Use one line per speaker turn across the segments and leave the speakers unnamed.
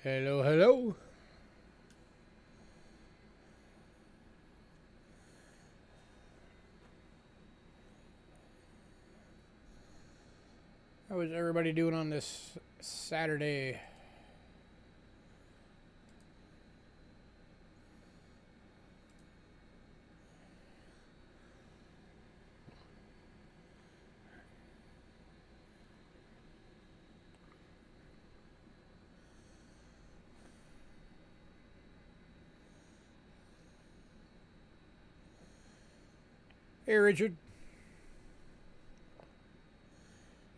Hello, hello. How is everybody doing on this Saturday? Hey, Richard.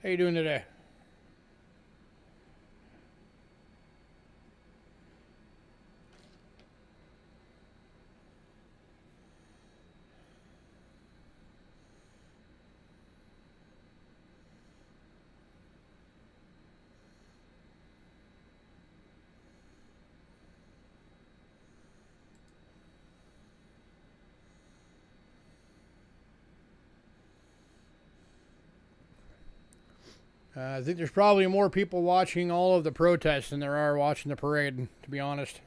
How you doing today? I think there's probably more people watching all of the protests than there are watching the parade, to be honest.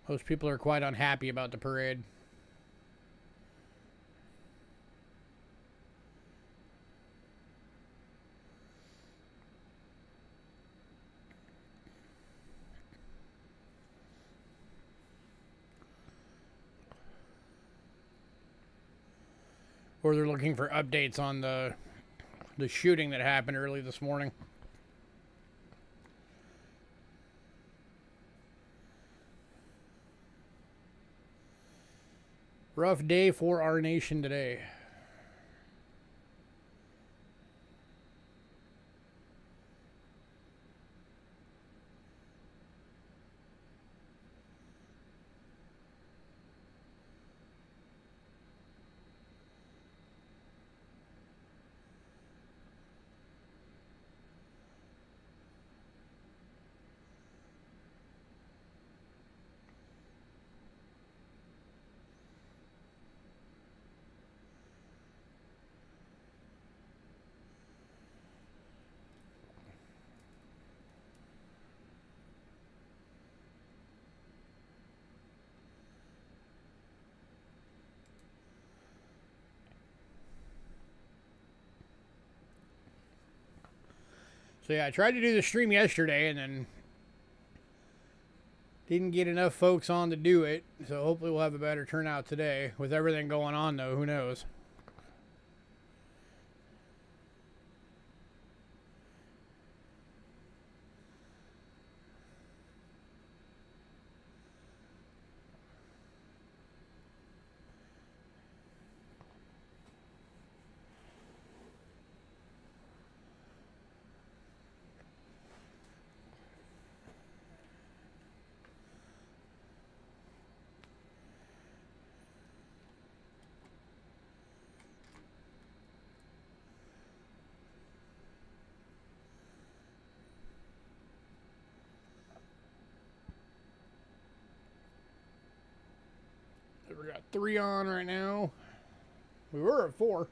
Most people are quite unhappy about the parade. Or they're looking for updates on the shooting that happened early this morning. Rough day for our nation today. So yeah, I tried to do the stream yesterday and then didn't get enough folks on to do it. So hopefully we'll have a better turnout today. With everything going on though, who knows? We got 3 on right now. We were at 4.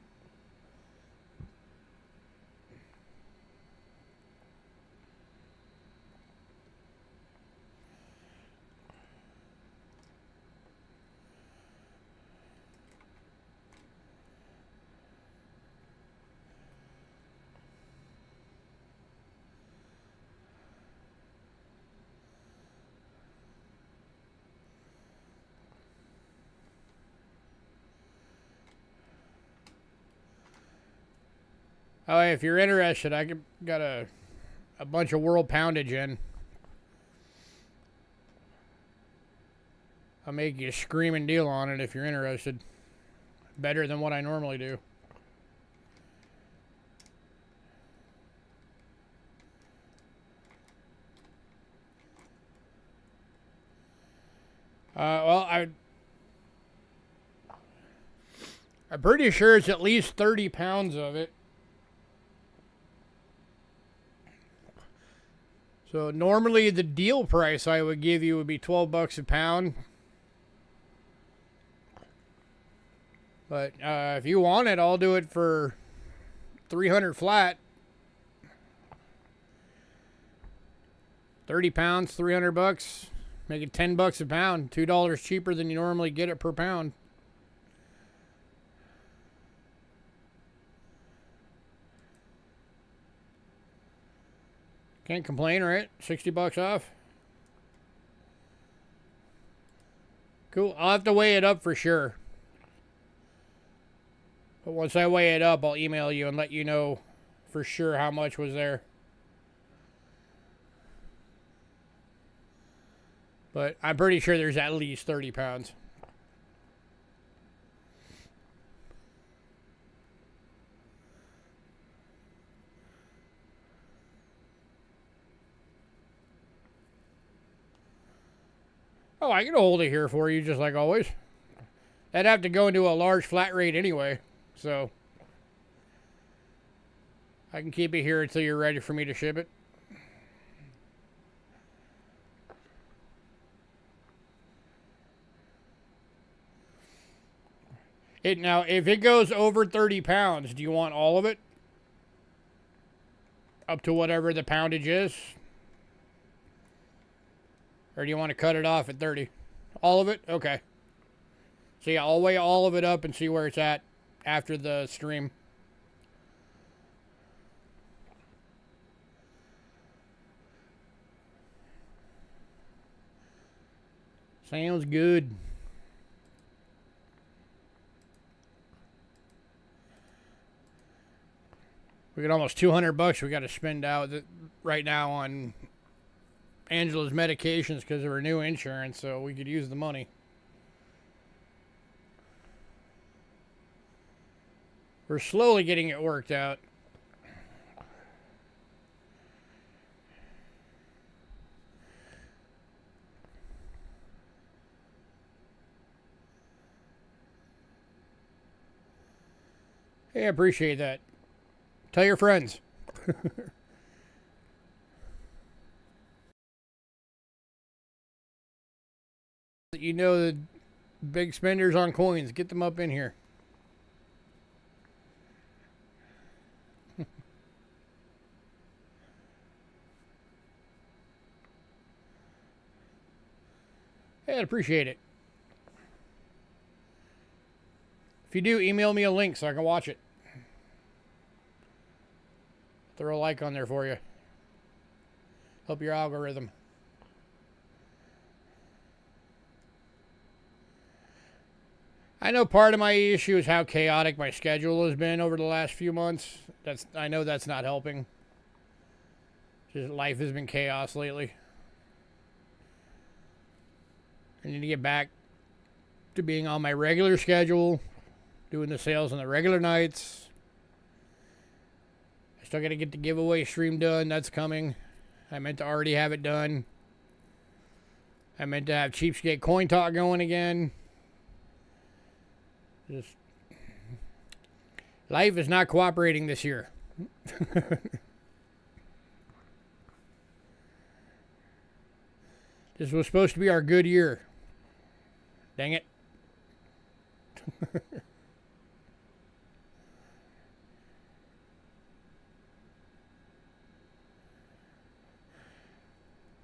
Oh, hey, if you're interested, I got a bunch of world poundage in. I'll make you a screaming deal on it if you're interested. Better than what I normally do. Well, I'm pretty sure it's at least 30 pounds of it. So normally the deal price I would give you would be 12 bucks a pound. But if you want it, I'll do it for 300 flat. 30 pounds, 300 bucks. Make it 10 bucks a pound. $2 cheaper than you normally get it per pound. Can't complain, right? 60 bucks off. Cool. I'll have to weigh it up for sure. But once I weigh it up, I'll email you and let you know for sure how much was there. But I'm pretty sure there's at least 30 pounds. Oh, I can hold it here for you just like always. I'd have to go into a large flat rate anyway, so I can keep it here until you're ready for me to ship it. Now, if it goes over 30 pounds, do you want all of it? Up to whatever the poundage is? Or do you want to cut it off at 30? All of it? Okay. So yeah, I'll weigh all of it up and see where it's at after the stream. Sounds good. We got almost 200 bucks we got to spend out right now on Angela's medications because of her new insurance, so we could use the money. We're slowly getting it worked out. Hey, I appreciate that. Tell your friends. You know the big spenders on coins. Get them up in here. Hey, I'd appreciate it. If you do, email me a link so I can watch it. Throw a like on there for you. Help your algorithm. I know part of my issue is how chaotic my schedule has been over the last few months. I know that's not helping. Just life has been chaos lately. I need to get back to being on my regular schedule, doing the sales on the regular nights. I still got to get the giveaway stream done. That's coming. I meant to already have it done. I meant to have Cheapskate Coin Talk going again. Just life is not cooperating this year. This was supposed to be our good year. Dang it.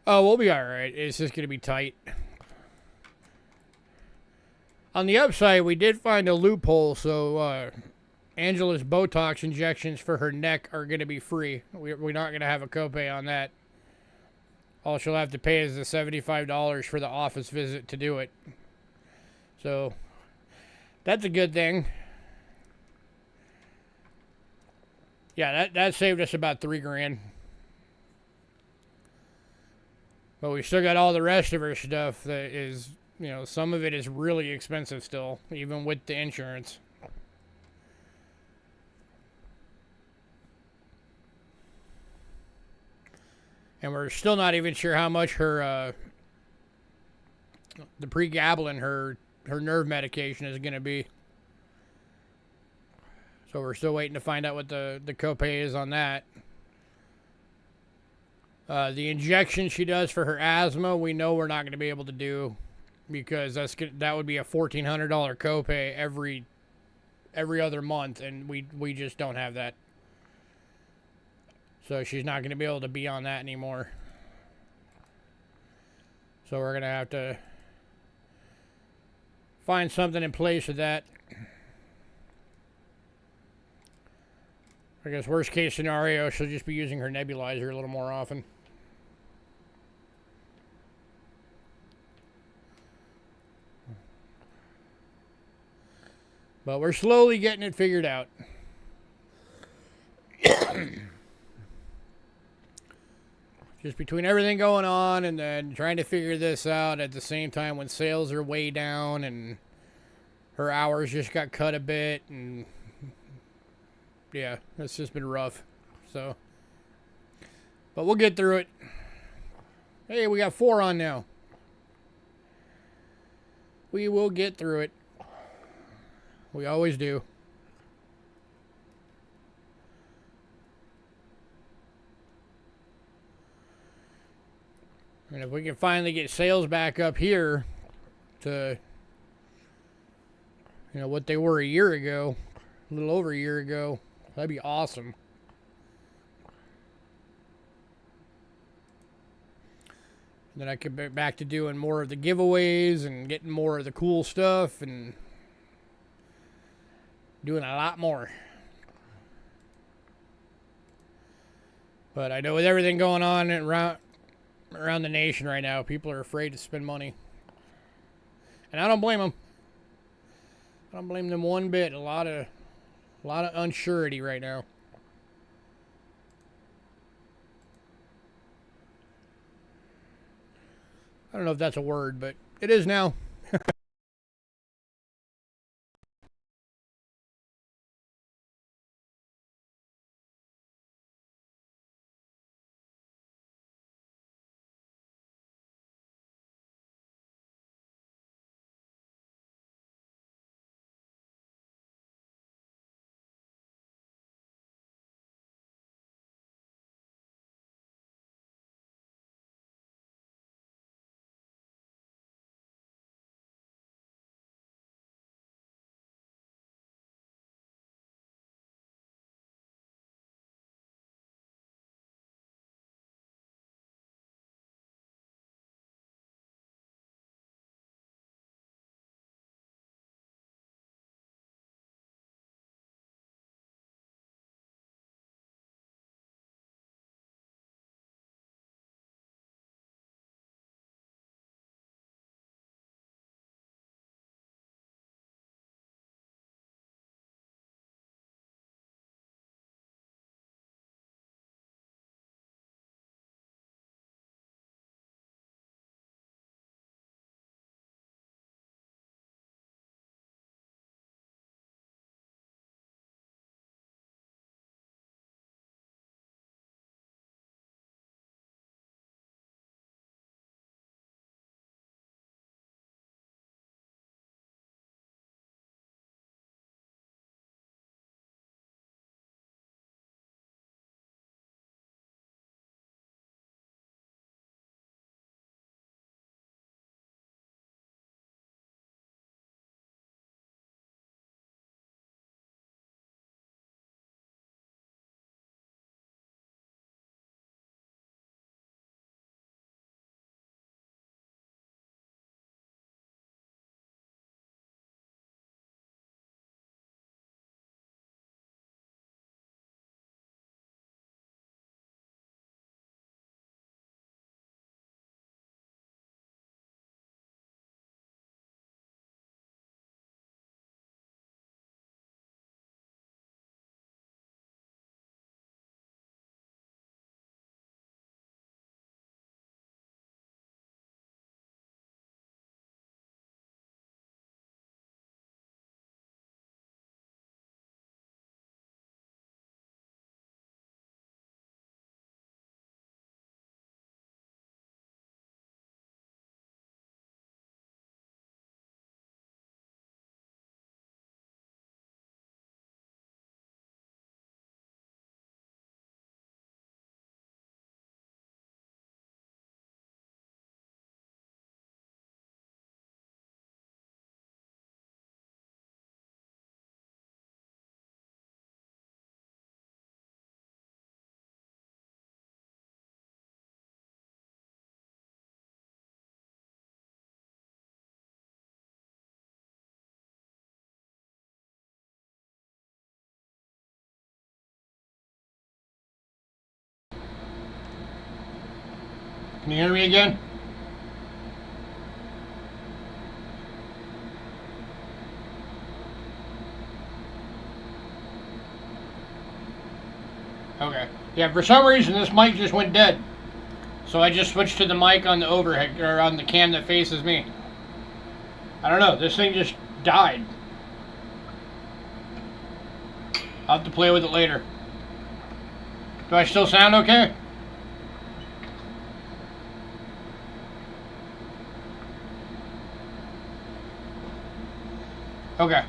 Oh, we'll be all right. It's just going to be tight. On the upside, we did find a loophole, so Angela's Botox injections for her neck are going to be free. We're not going to have a copay on that. All she'll have to pay is the $75 for the office visit to do it. So, that's a good thing. Yeah, that saved us about $3,000. But we still got all the rest of her stuff that is, you know, some of it is really expensive still, even with the insurance. And we're still not even sure how much her, the pregabalin, her nerve medication is going to be. So we're still waiting to find out what the copay is on that. The injection she does for her asthma, we know we're not going to be able to do because that would be a $1,400 copay every other month, and we just don't have that. So she's not going to be able to be on that anymore. So we're going to have to find something in place of that. I guess worst case scenario, she'll just be using her nebulizer a little more often. But we're slowly getting it figured out. Just between everything going on and then trying to figure this out at the same time when sales are way down and her hours just got cut a bit, and yeah, it's just been rough. So, but we'll get through it. Hey, we got 4 on now. We will get through it. We always do. And if we can finally get sales back up here to, you know, what they were a year ago, a little over a year ago, that'd be awesome. And then I could be back to doing more of the giveaways and getting more of the cool stuff and doing a lot more. But I know with everything going on around the nation right now, people are afraid to spend money. And I don't blame them. I don't blame them one bit. A lot of unsurety right now. I don't know if that's a word, but it is now. Can you hear me again? Okay. Yeah, for some reason this mic just went dead. So I just switched to the mic on the overhead, or on the cam that faces me. I don't know, this thing just died. I'll have to play with it later. Do I still sound okay? Okay.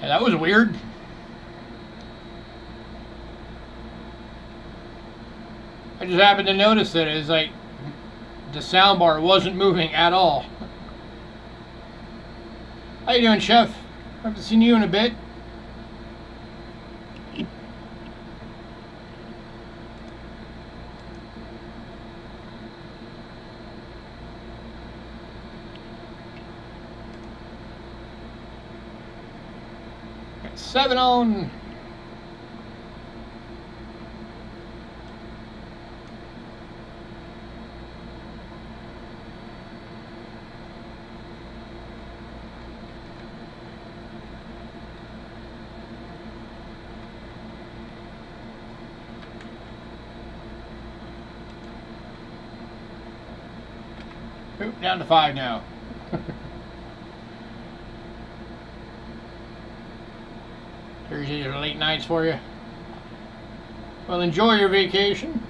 Yeah, that was weird. I just happened to notice that it's like the soundbar wasn't moving at all. How you doing, Chef? Haven't seen you in a bit. Got 7 on. Oop, down to 5 now. Here's your late nights for you. Well, enjoy your vacation.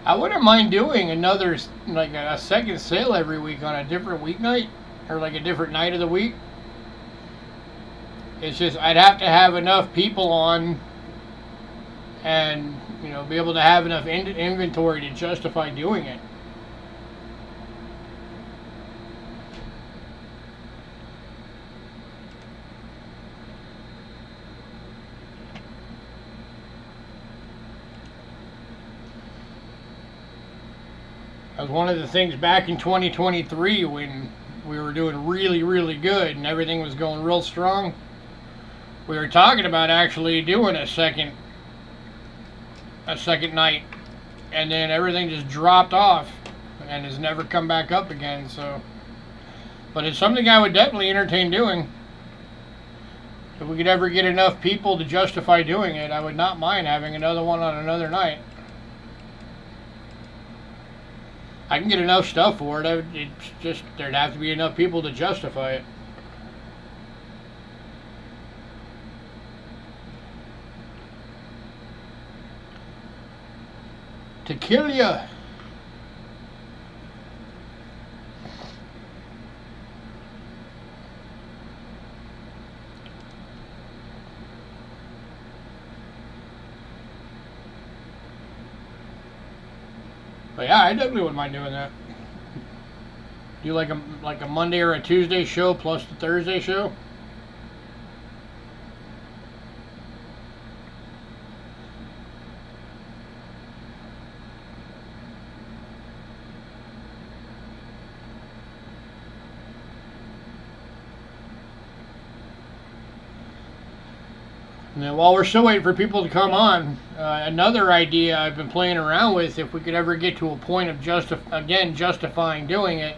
I wouldn't mind doing another, like a second sale every week on a different weeknight, or like a different night of the week. It's just I'd have to have enough people on, and you know, be able to have enough inventory to justify doing it. That was one of the things back in 2023 when we were doing really, really good and everything was going real strong. We were talking about actually doing a second night, and then everything just dropped off and has never come back up again. So, but it's something I would definitely entertain doing. If we could ever get enough people to justify doing it, I would not mind having another one on another night. I can get enough stuff for it. It's just there'd have to be enough people to justify it. To kill ya. But yeah, I definitely wouldn't mind doing that. Do like a Monday or a Tuesday show plus the Thursday show. And then while we're still waiting for people to come on, another idea I've been playing around with, if we could ever get to a point of justifying doing it,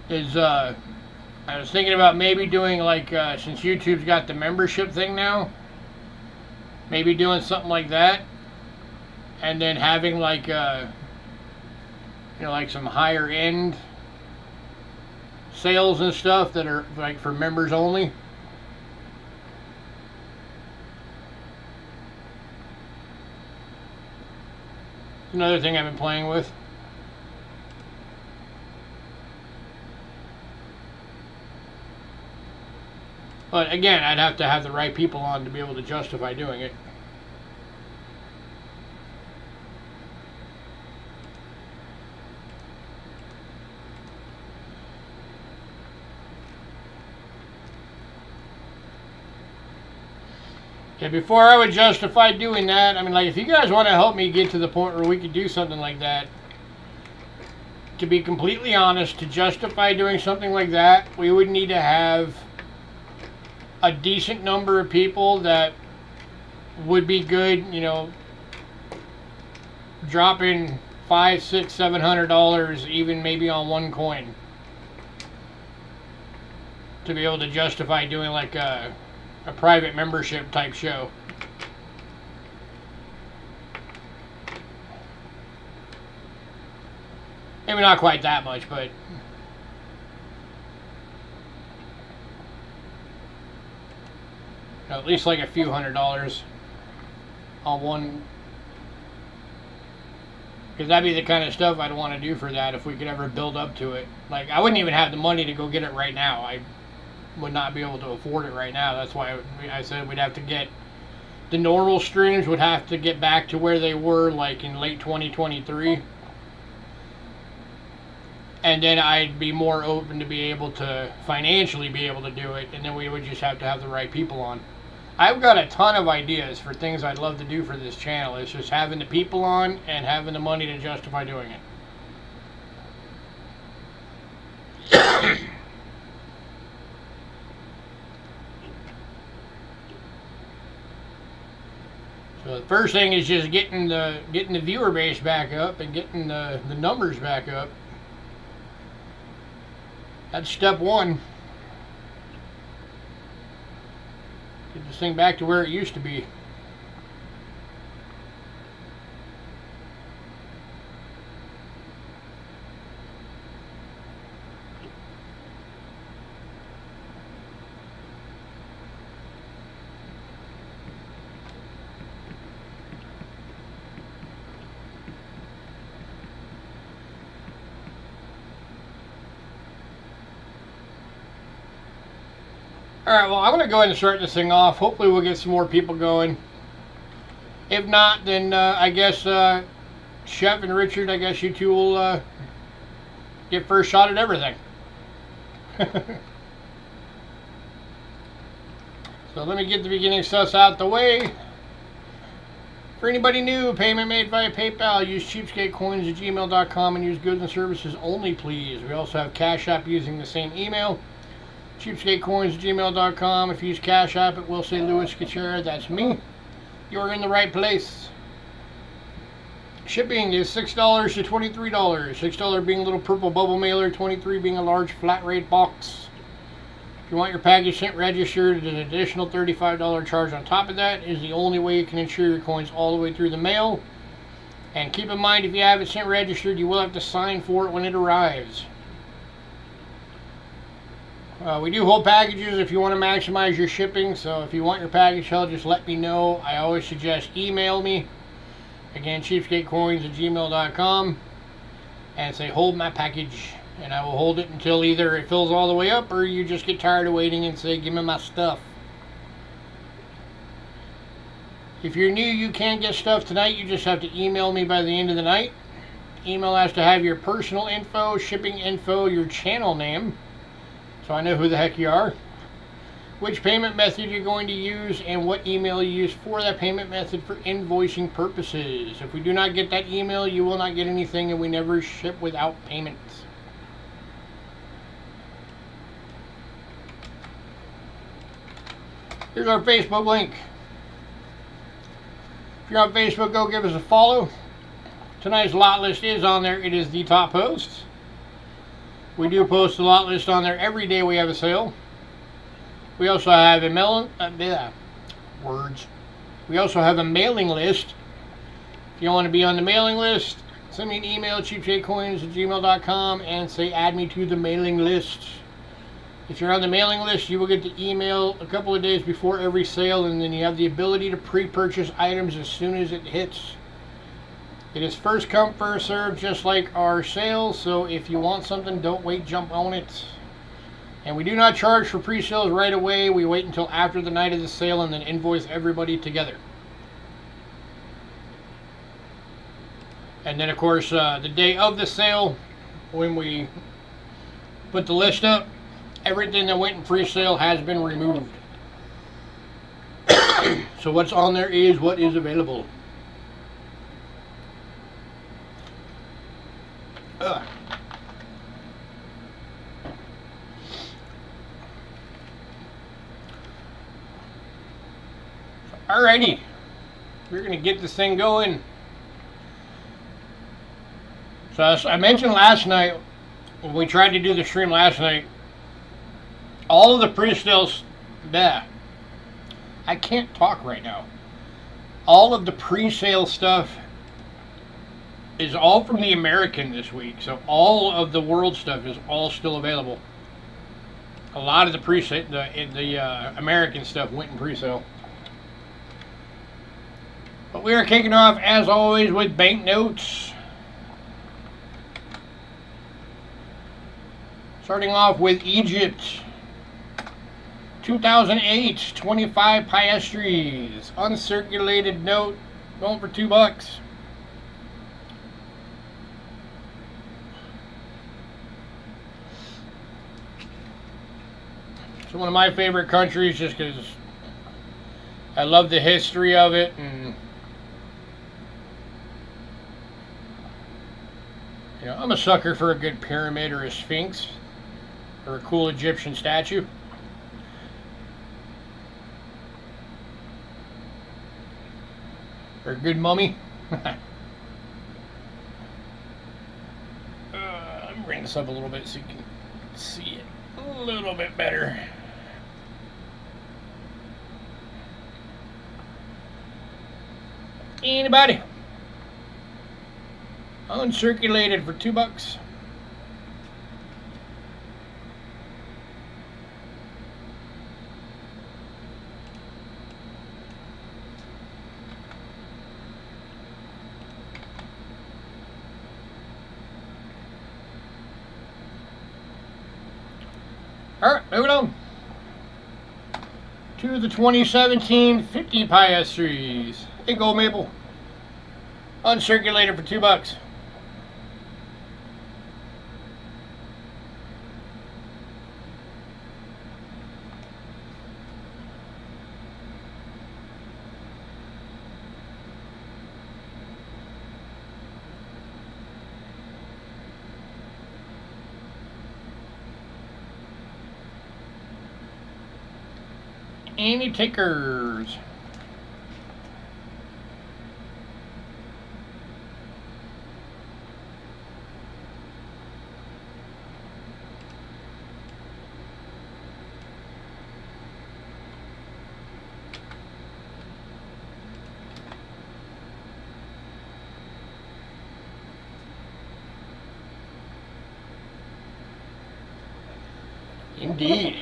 is I was thinking about maybe doing like, since YouTube's got the membership thing now, maybe doing something like that, and then having like, you know, like some higher end sales and stuff that are like for members only. Another thing I've been playing with. But again, I'd have to have the right people on to be able to justify doing it. Yeah, before I would justify doing that, I mean, like, if you guys want to help me get to the point where we could do something like that, to be completely honest, to justify doing something like that, we would need to have a decent number of people that would be good, you know, dropping $500, $600, $700 even maybe on one coin, to be able to justify doing like a private membership type show. Maybe not quite that much, but at least like a few $100s on one, because that'd be the kind of stuff I'd want to do for that if we could ever build up to it. Like, I wouldn't even have the money to go get it right now. I would not be able to afford it right now. That's why I said we'd have to get, the normal streams would have to get back to where they were like in late 2023. And then I'd be more open to be able to financially be able to do it, and then we would just have to have the right people on. I've got a ton of ideas for things I'd love to do for this channel. It's just having the people on and having the money to justify doing it. So the first thing is just getting the viewer base back up and getting the numbers back up. That's step one. Get this thing back to where it used to be. Alright, well, I'm going to go ahead and start this thing off. Hopefully we'll get some more people going. If not, then I guess Chef and Richard, I guess you two will get first shot at everything. So let me get the beginning stuff out the way. For anybody new, payment made via PayPal. Use Cheapskate Coins at gmail.com and use goods and services only, please. We also have Cash App using the same email. Cheapskate Coins at gmail.com. If you use Cash App, it will say Louis Kachera. That's me. You're in the right place. Shipping is $6 to $23. $6 being a little purple bubble mailer, $23 being a large flat rate box. If you want your package sent registered, an additional $35 charge on top of that is the only way you can insure your coins all the way through the mail. And keep in mind, if you have it sent registered, you will have to sign for it when it arrives. We do hold packages if you want to maximize your shipping, so if you want your package held, just let me know. I always suggest email me. Again, cheapskatecoins at gmail.com, and say, hold my package, and I will hold it until either it fills all the way up or you just get tired of waiting and say, give me my stuff. If you're new, you can't get stuff tonight. You just have to email me by the end of the night. Email has to have your personal info, shipping info, your channel name, so I know who the heck you are, which payment method you're going to use, and what email you use for that payment method for invoicing purposes. If we do not get that email, you will not get anything, and we never ship without payments. Here's our Facebook link. If you're on Facebook, go give us a follow. Tonight's lot list is on there. It is the top post. We do post a lot list on there every day we have a sale. We also have a We also have a mailing list. If you want to be on the mailing list, send me an email, cheapskatecoins at gmail.com, and say add me to the mailing list. If you're on the mailing list, you will get the email a couple of days before every sale, and then you have the ability to pre-purchase items as soon as it hits. It is first come, first served, just like our sales, so if you want something, don't wait, jump on it. And we do not charge for pre-sales right away. We wait until after the night of the sale and then invoice everybody together. And then, of course, the day of the sale, when we put the list up, everything that went in pre-sale has been removed. So what's on there is what is available. Ugh. Alrighty, we're gonna get this thing going. So as I mentioned last night, when we tried to do the stream last night, all of the pre-sales, I can't talk right now. All of the pre-sale stuff is all from the American this week, so all of the world stuff is all still available. A lot of the pre-sale, the American stuff went in pre-sale. But we are kicking off, as always, with banknotes. Starting off with Egypt. 2008, 25 piastres. Uncirculated note, going for $2. It's one of my favorite countries just because I love the history of it, and you know, I'm a sucker for a good pyramid or a sphinx or a cool Egyptian statue. Or a good mummy. Let me bring this up a little bit so you can see it a little bit better. Anybody? Uncirculated for $2. Alright, moving on to the 2017 50 piastres. Hey, gold maple. Uncirculated for $2. Any takers? Indeed.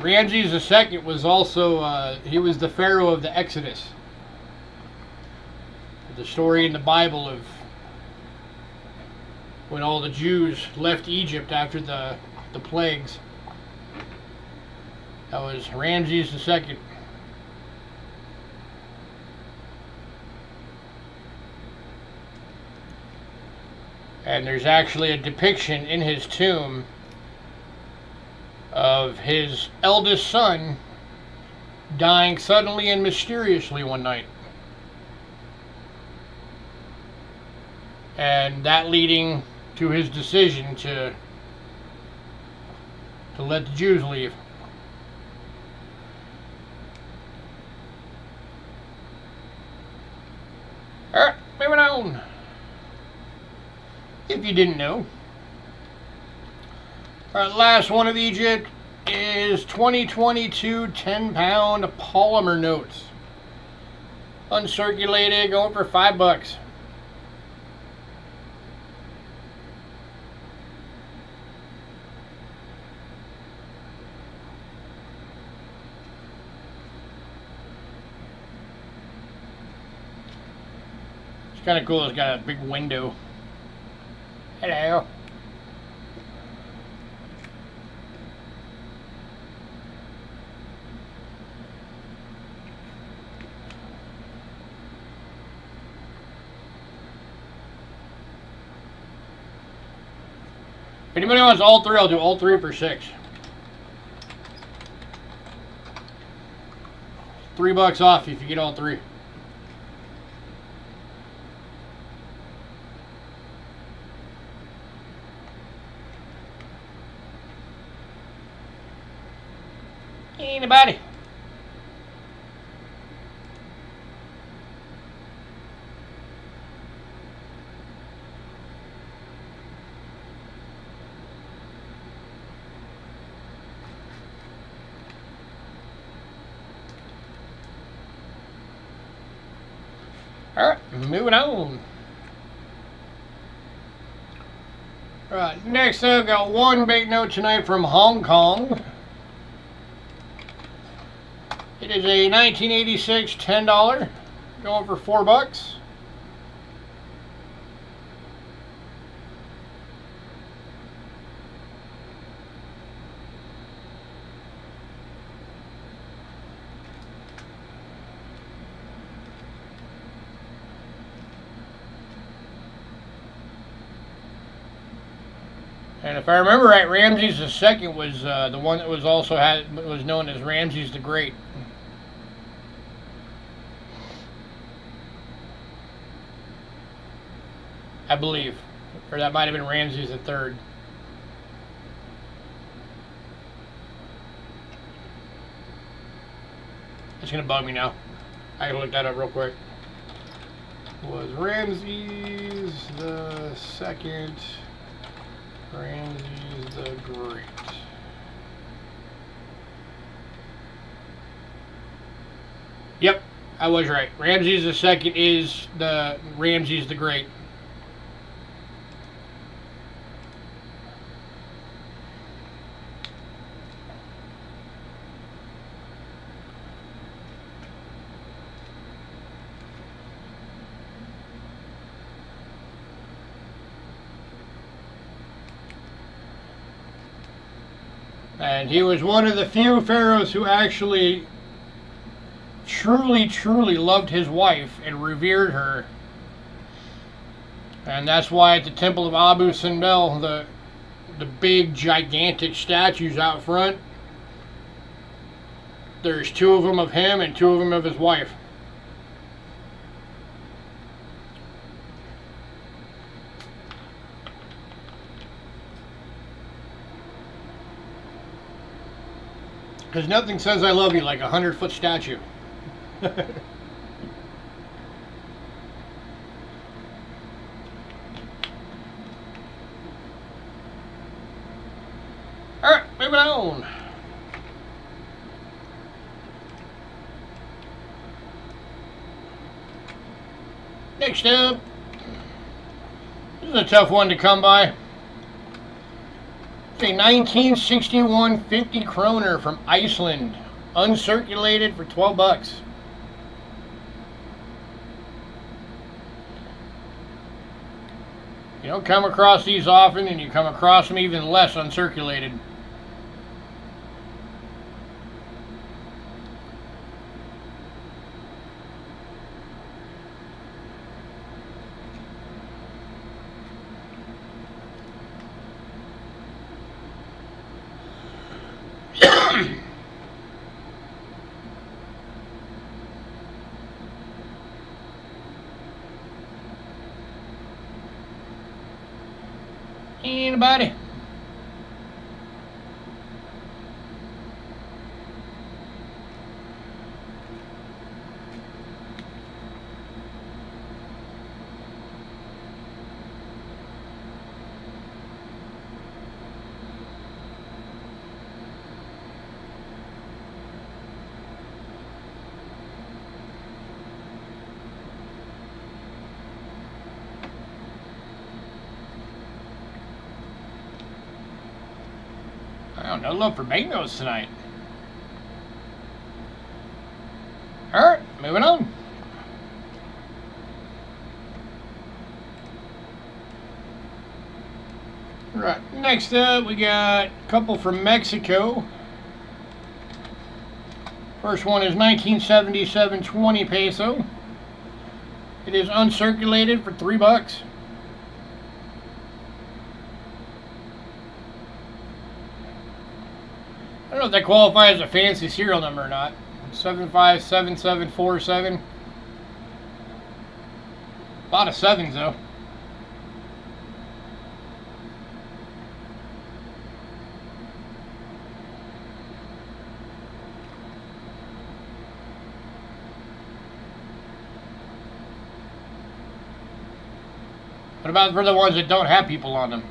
Ramses II was also, he was the pharaoh of the Exodus. The story in the Bible of when all the Jews left Egypt after the plagues. That was Ramses II. And there's actually a depiction in his tomb of his eldest son dying suddenly and mysteriously one night. And that leading to his decision to let the Jews leave. Alright, moving on. If you didn't know. Alright, last one of Egypt is 2022 10-pound polymer notes. Uncirculated, going for $5. It's kind of cool, it's got a big window. Hello. If anybody wants all three, I'll do all three for $6. $3 off if you get all 3. Anybody? Alright, moving on. Alright, next up, got one big note tonight from Hong Kong. It is a 1986 $10, going for $4. And if I remember right, Ramses II was the one that was also was known as Ramses the Great. I believe, or that might have been Ramses III. It's gonna bug me now. I gotta look that up real quick. Was Ramses the Second? Ramses the Great. Yep, I was right. Ramses II is the Ramses the Great. And he was one of the few pharaohs who actually truly loved his wife and revered her. And that's why at the Temple of Abu Simbel, the big gigantic statues out front, there's 2 of them of him and 2 of them of his wife. Because nothing says I love you like a 100-foot statue. Alright, moving on. Next up, this is a tough one to come by. It's a 1961 50 kroner from Iceland, uncirculated for $12. You don't come across these often, and you come across them even less uncirculated. Anybody? Oh, no love for bangos tonight. Alright, moving on. Right, next up we got a couple from Mexico. First one is 1977 20 peso. It is uncirculated for $3. I don't know if that qualifies as a fancy serial number or not. 757747. A lot of sevens though. What about for the ones that don't have people on them?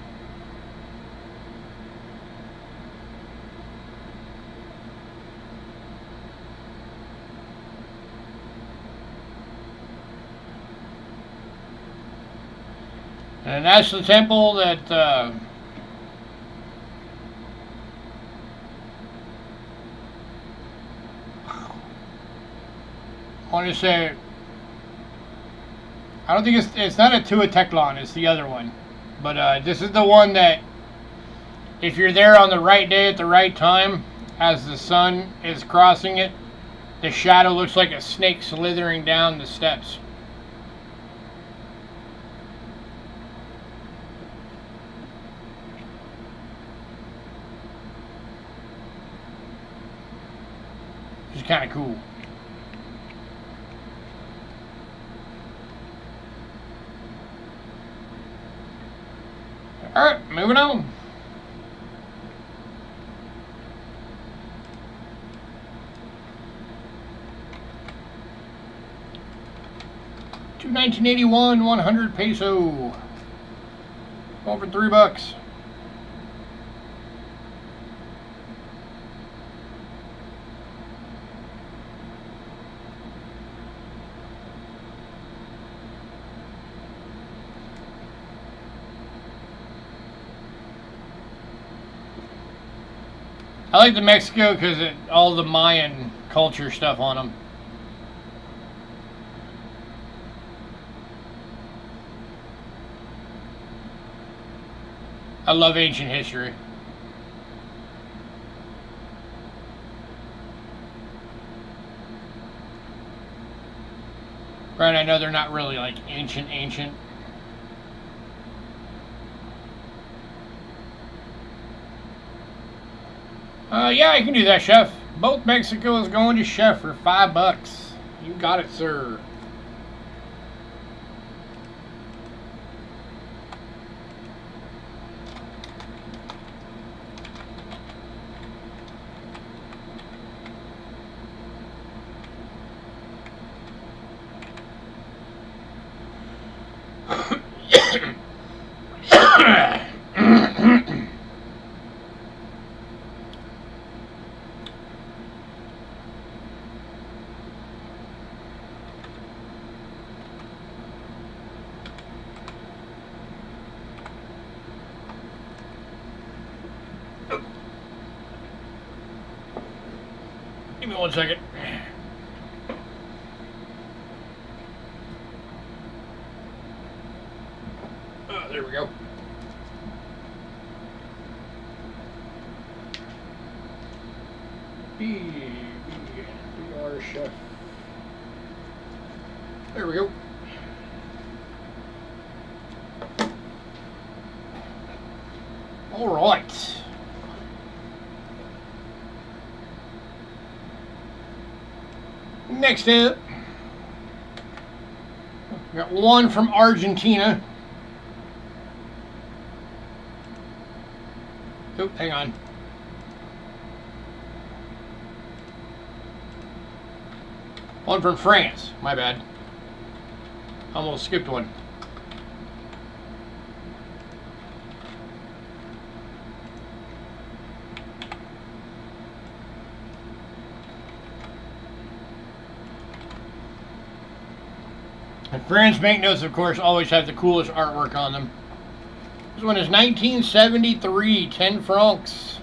And that's the temple that I want to say. I don't think it's not a Tuatechlon, it's the other one. But this is the one that if you're there on the right day at the right time, as the sun is crossing it, the shadow looks like a snake slithering down the steps. Which is kind of cool. Alright, moving on. To 1981, 100 peso. Going for $3. I like the Mexico because all the Mayan culture stuff on them. I love ancient history. Right, I know they're not really like ancient. Yeah, I can do that, Chef. Both Mexico is going to Chef for $5. You got it, sir. Give me 1 second. There we go. BR Chef. There we go. All right. Next up, we got one from Argentina. Oh, hang on. One from France. My bad. Almost skipped one. And France banknotes, of course, always have the coolest artwork on them. This one is 1973, 10 francs.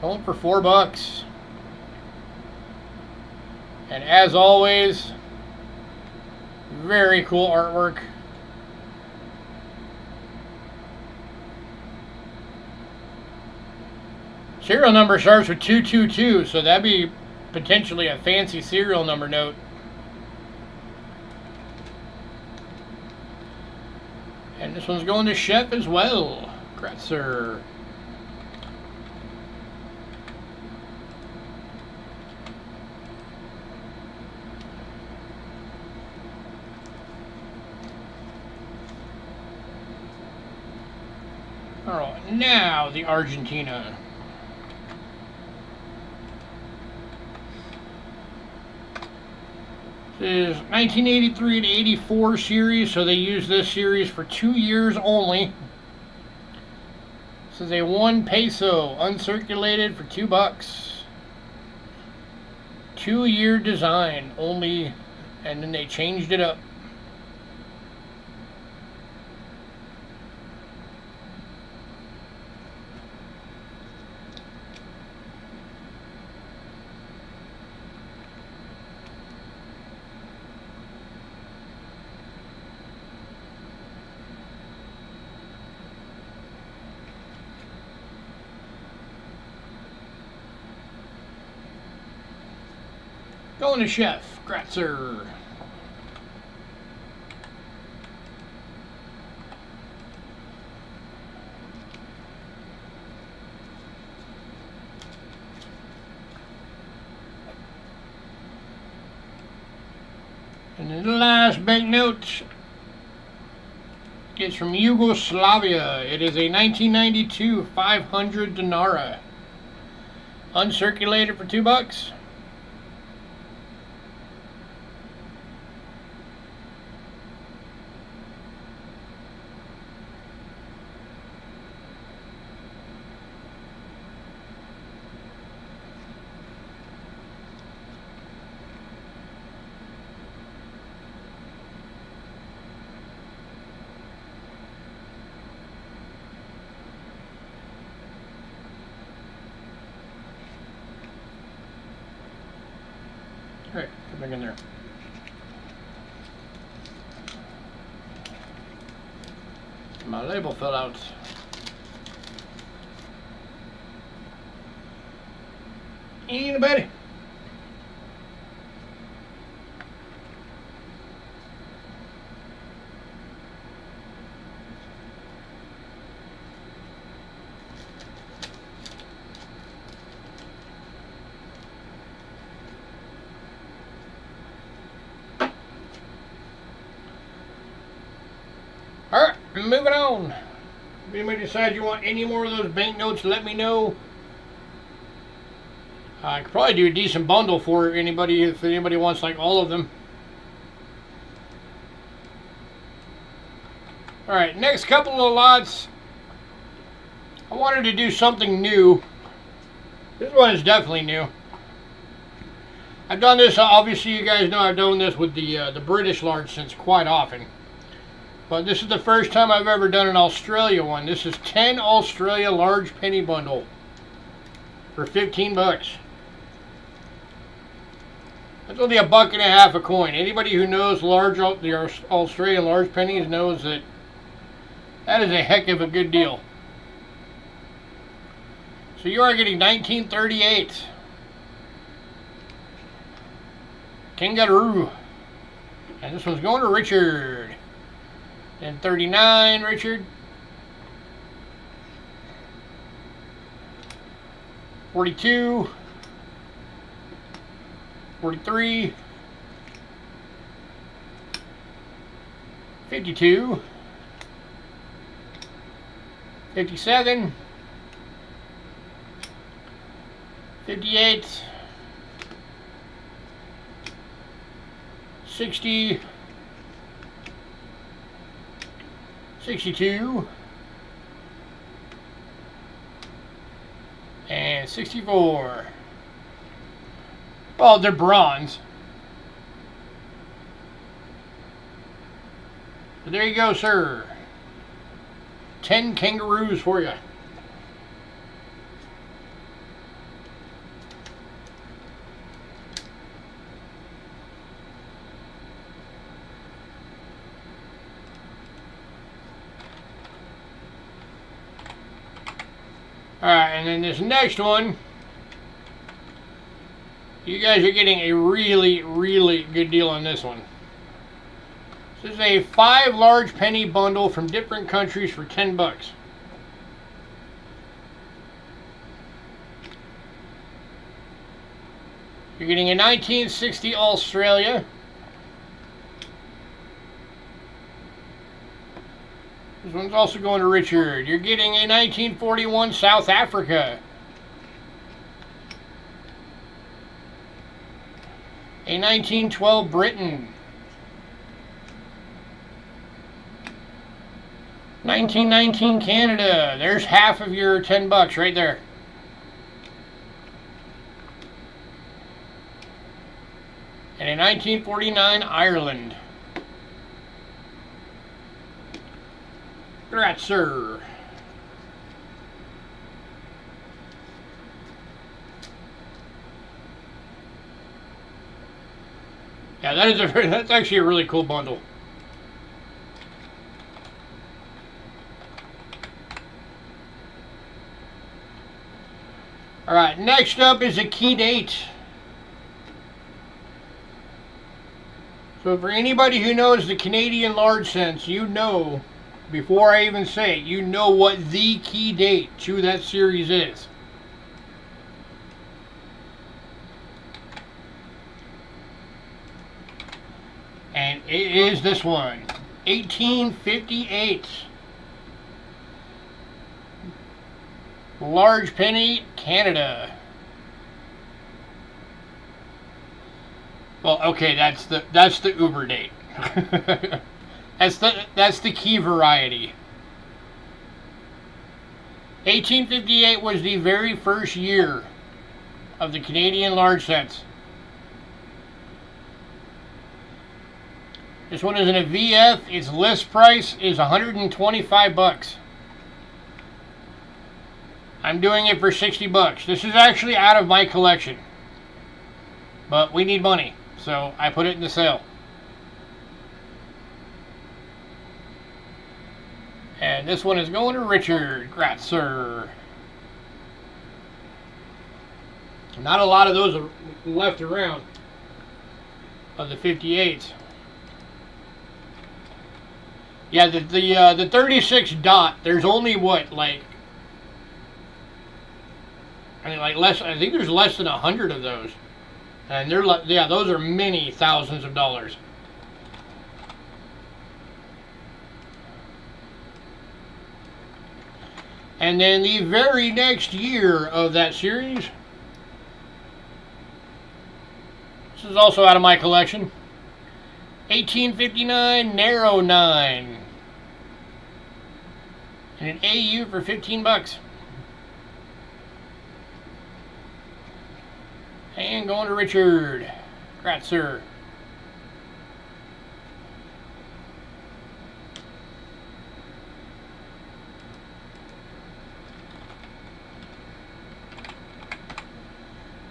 Going for $4. And as always, very cool artwork. Serial number starts with 222, so that'd be potentially a fancy serial number note. And this one's going to Chef as well. Congrats, sir. Alright, now the Argentina. This is 1983 to 84 series, so they use this series for 2 years only. This is a 1 peso, uncirculated for $2. 2-year design only, and then they changed it up. Going to Chef, Gratzer. And then the last banknote is from Yugoslavia. It is a 1992 500 dinara. Uncirculated for $2. Alright, come back in there. My label fell out. Anybody? Alright, moving on. If anybody decides you want any more of those banknotes, let me know. I could probably do a decent bundle for anybody if anybody wants like all of them. Alright, next couple of lots. I wanted to do something new. This one is definitely new. I've done this, obviously you guys know I've done this with the British large since quite often. But this is the first time I've ever done an Australia one. This is 10 Australia large penny bundle for $15. That's only $1.50 a coin. Anybody who knows the Australian large pennies knows that that is a heck of a good deal. So you are getting 1938 Kangaroo, and this one's going to Richard. And 39, Richard. 42. 43. 52. 57. 58. 60. 62 and 64. Well, they're bronze. But there you go, sir. 10 kangaroos for you. Alright, and then this next one, you guys are getting a really, really good deal on this one. This is a 5 large penny bundle from different countries for $10. You're getting a 1960 Australia. This one's also going to Richard. You're getting a 1941 South Africa. A 1912 Britain. 1919 Canada. There's half of your $10 right there. And in 1949 Ireland. Congrats, sir. Yeah, that's actually a really cool bundle. All right, next up is a key date. So for anybody who knows the Canadian large cents, you know, before I even say it, you know what the key date to that series is. And it is this one, 1858. Large penny, Canada. Well, okay, that's the Uber date. That's the key variety. 1858 was the very first year of the Canadian large cents. This one is in a VF. Its list price is $125. I'm doing it for $60. This is actually out of my collection, but we need money, so I put it in the sale. And this one is going to Richard. Congrats, sir. Not a lot of those are left around of the 58s. Yeah, the 36 dot. There's only what, like, I mean, like less. I think there's less than 100 of those, and they're like, yeah, those are many thousands of dollars. And then the very next year of that series, this is also out of my collection, 1859 Narrow 9. And an AU for $15. And going to Richard. Congrats, sir.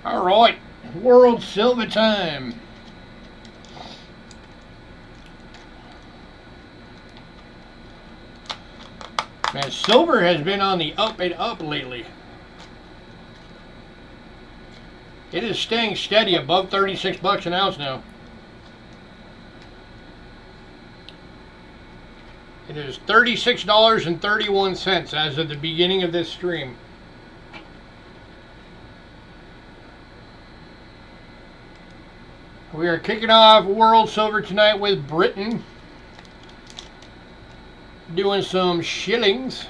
All right, World Silver time. Man, silver has been on the up and up lately. It is staying steady above $36 an ounce now. It is $36.31 as of the beginning of this stream. We are kicking off World Silver tonight with Britain. Doing some shillings.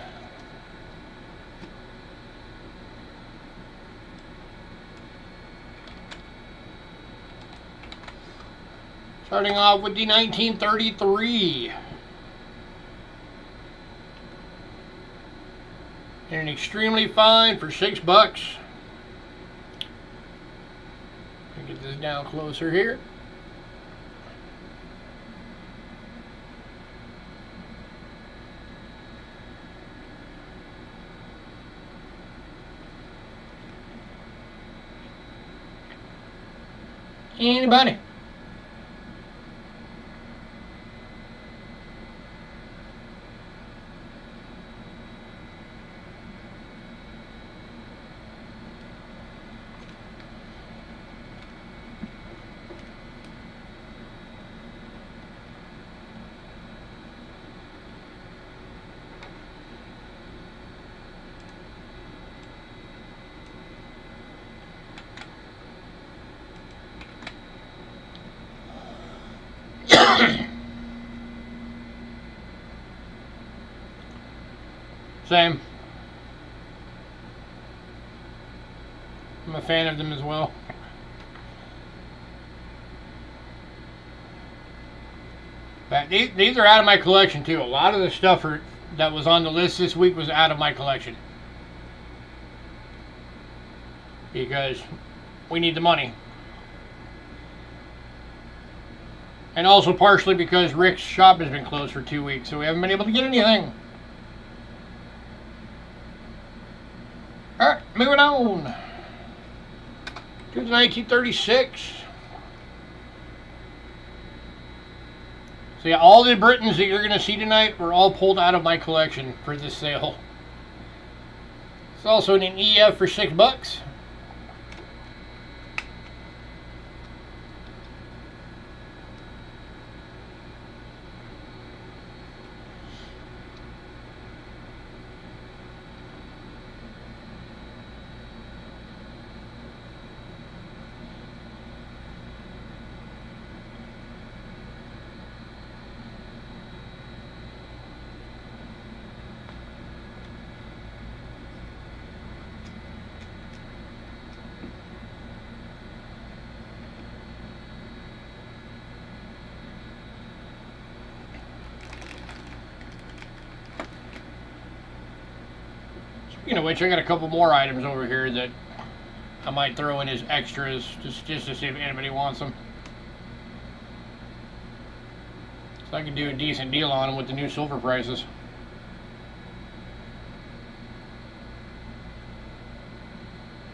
Starting off with the 1933. And an extremely fine for $6. Get this down closer here. Anybody? Same. I'm a fan of them as well. But these are out of my collection too. A lot of the stuff that was on the list this week was out of my collection. Because we need the money. And also partially because Rick's shop has been closed for 2 weeks, so we haven't been able to get anything. Alright, moving on to the 1936. So yeah, all the Britons that you're going to see tonight were all pulled out of my collection for this sale. It's also an EF for $6. Speaking of which, I got a couple more items over here that I might throw in as extras just to see if anybody wants them. So I can do a decent deal on them with the new silver prices.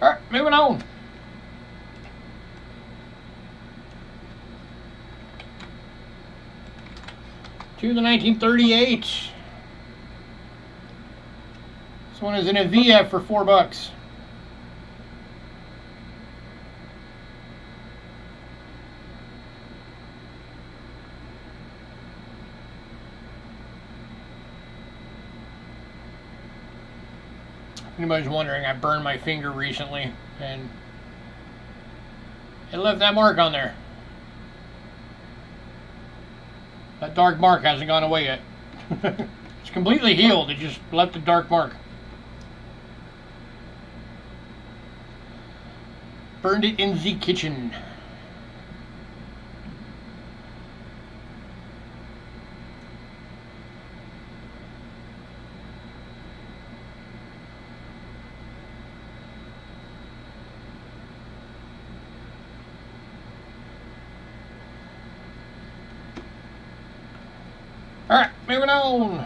Alright, moving on. To the 1938. This one is in a VF for $4. If anybody's wondering, I burned my finger recently and it left that mark on there. That dark mark hasn't gone away yet. It's completely healed, it just left a dark mark. Burned it in the kitchen. Alright, moving on.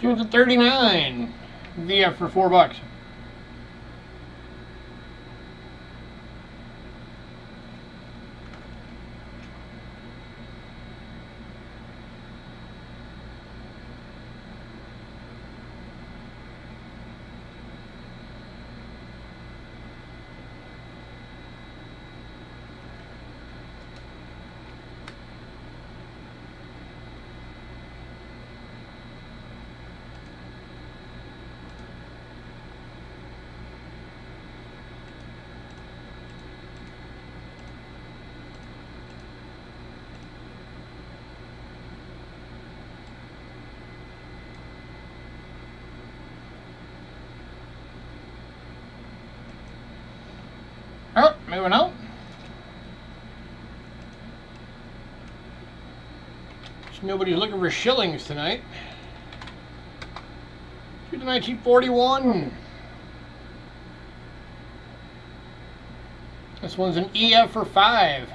To the 39 VF for $4. Oh, moving on. Nobody's looking for shillings tonight. To the 1941. This one's an EF for $5.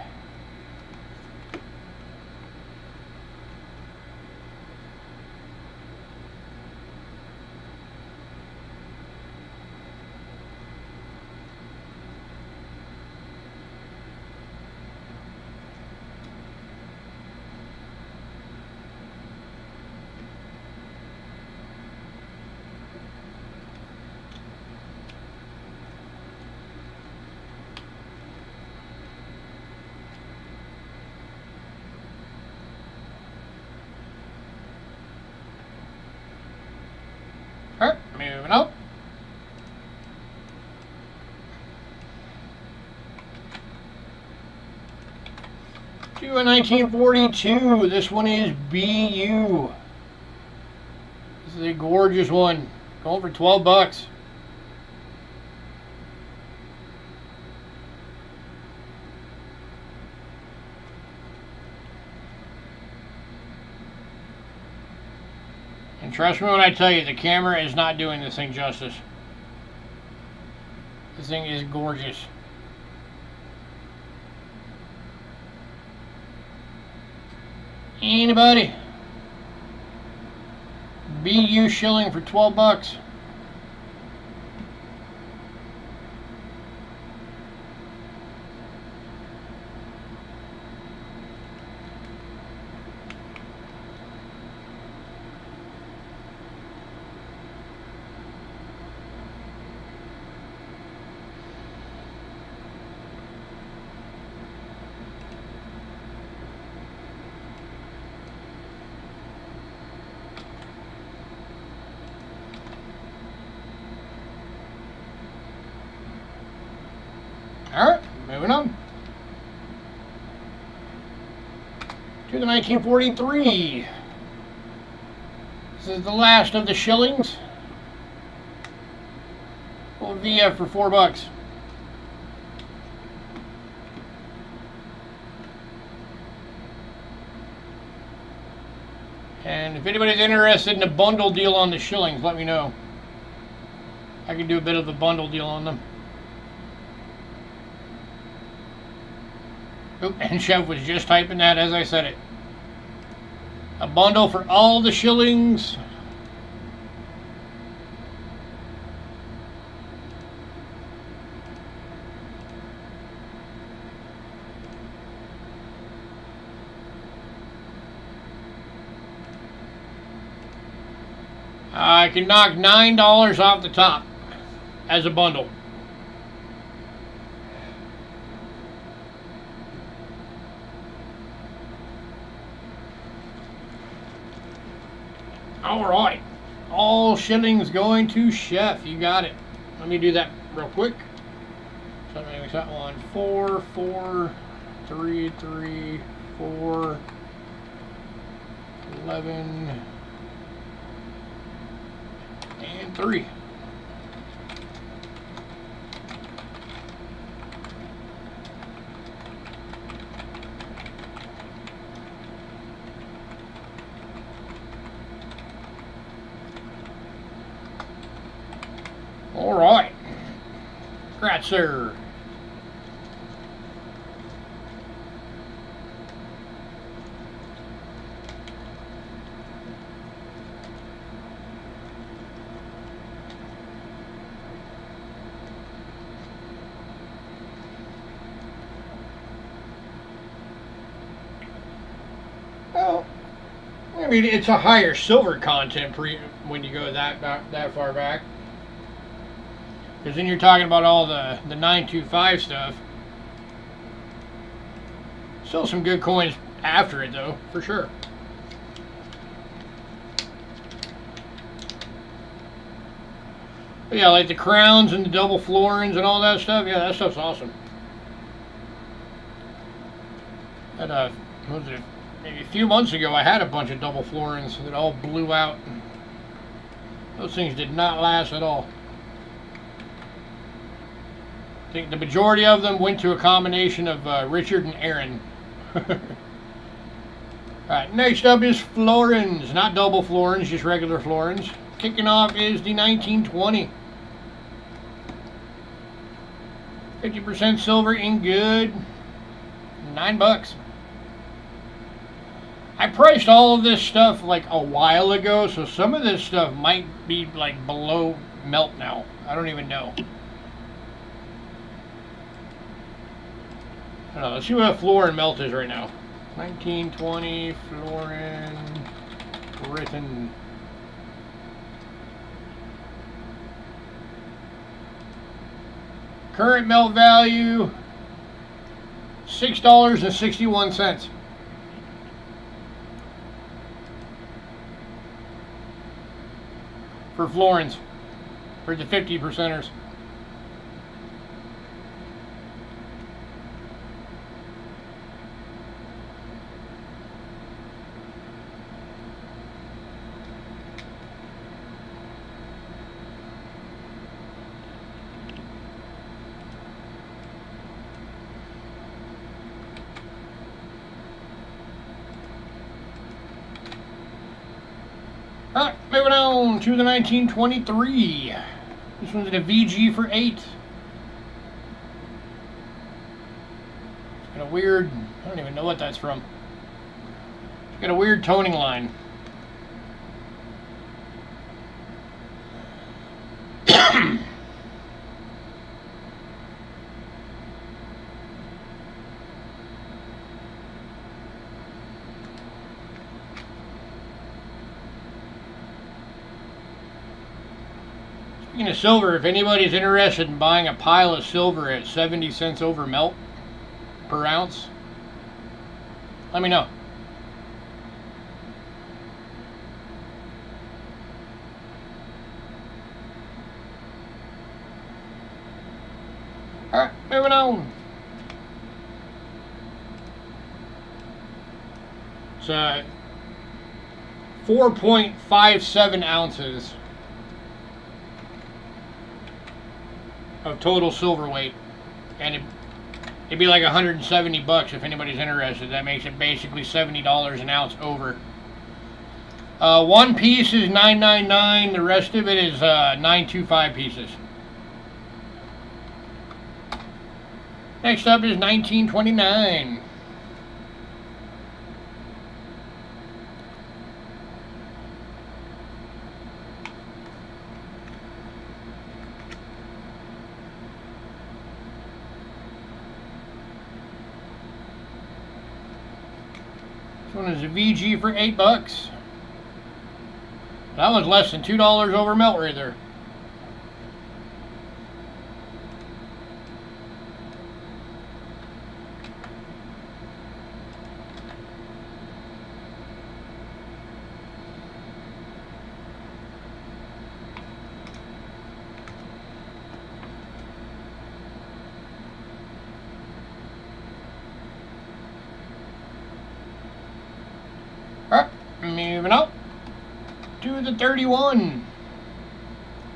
Alright, moving on. To a 1942. This one is BU. This is a gorgeous one. Going for 12 bucks. And trust me when I tell you, the camera is not doing this thing justice. This thing is gorgeous. Anybody? BU shilling for 12 bucks. Alright, moving on. To the 1943. This is the last of the shillings. Full VF for 4 bucks. And if anybody's interested in a bundle deal on the shillings, let me know. I can do a bit of a bundle deal on them. Oop, and Chef was just typing that as I said it. A bundle for all the shillings. I can knock $9 off the top as a bundle. Alright, all shillings going to Chef. You got it. Let me do that real quick. So that makes that one 4, 4, 3, 3, 4, 11, and 3. All right, right, sir. Well, I mean, it's a higher silver content when you go that far back. Because then you're talking about all the 925 stuff. Still some good coins after it, though, for sure. But yeah, like the crowns and the double florins and all that stuff. Yeah, that stuff's awesome. And what was it? Maybe a few months ago, I had a bunch of double florins that all blew out. Those things did not last at all. I think the majority of them went to a combination of Richard and Aaron. Alright, next up is florins. Not double florins, just regular florins. Kicking off is the 1920. 50% silver in good. $9. I priced all of this stuff like a while ago, so some of this stuff might be like below melt now. I don't even know. I don't know, let's see what a florin melt is right now. 1920 florin Britain. Current melt value $6.61 for florins for the 50%ers. Alright, moving on to the 1923. This one's at a VG for 8. It's got a weird, I don't even know what that's from. It's got a weird toning line. Speaking of silver, if anybody's interested in buying a pile of silver at 70 cents over melt per ounce, let me know. Alright, moving on. It's 4.57 ounces of total silver weight, and it'd be like 170 bucks if anybody's interested. That makes it basically $70 an ounce over. One piece is $9.99. The rest of it is $9.25 pieces. Next up is 1929. This one is a VG for $8. That one's less than $2 over melt right there. Alright, moving up to the 31.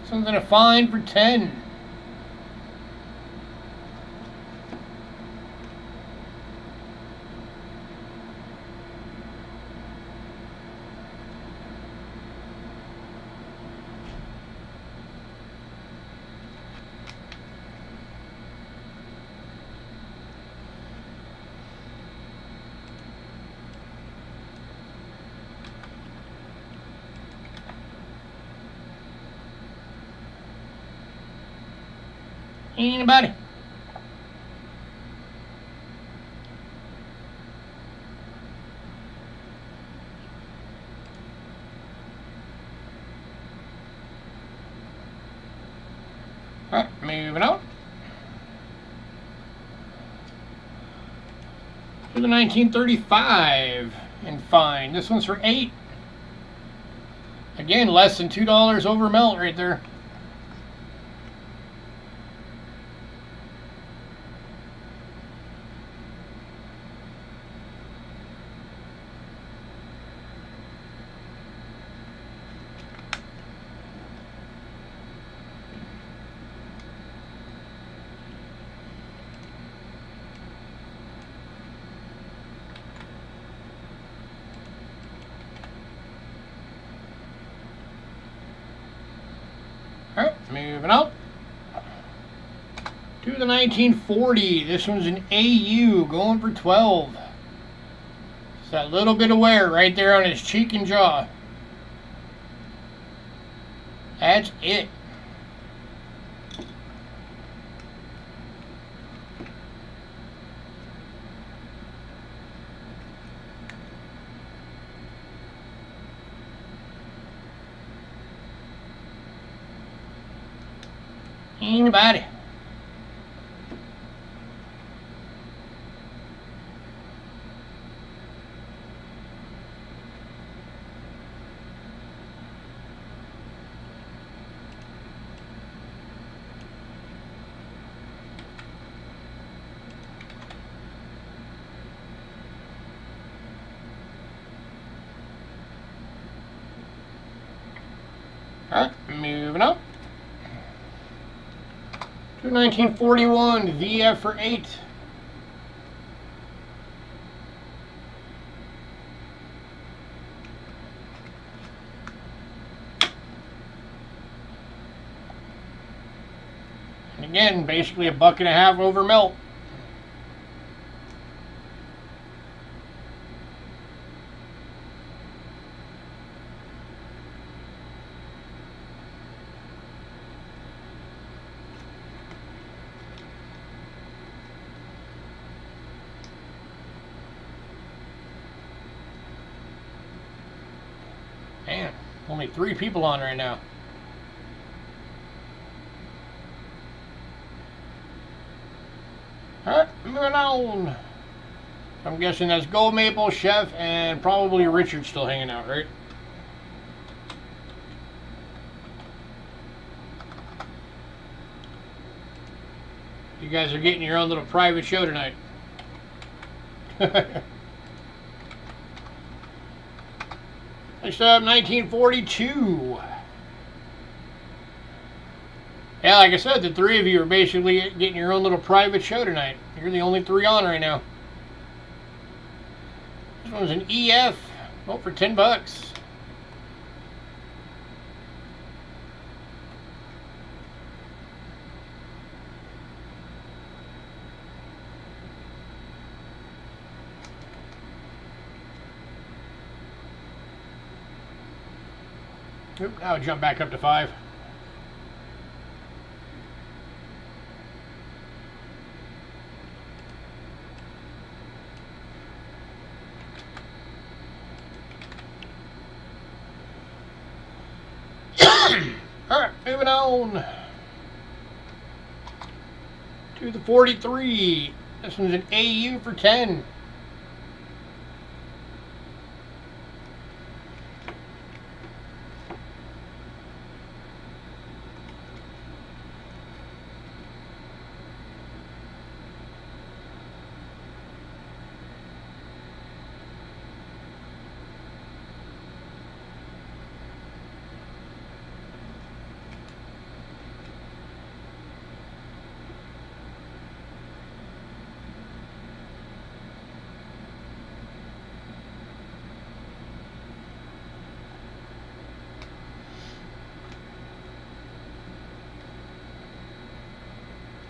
Something to find for 10. Anybody? Alright, moving on to the 1935 and fine. This one's for 8. Again, less than $2 over melt right there. Alright, moving on to the 1940. This one's an AU going for 12. It's that little bit of wear right there on his cheek and jaw. That's it. Anybody? Alright, moving on. 1941 VF for 8. Again, basically $1.50 over melt. Man, only 3 people on right now. Alright, moving on. I'm guessing that's Gold Maple, Chef, and probably Richard still hanging out, right? You guys are getting your own little private show tonight. Next up, 1942. Yeah, like I said, the 3 of you are basically getting your own little private show tonight. You're the only 3 on right now. This one's an EF. Oh, for $10. Oop, now jump back up to 5. Alright, moving on to the 43. This one's an AU for 10.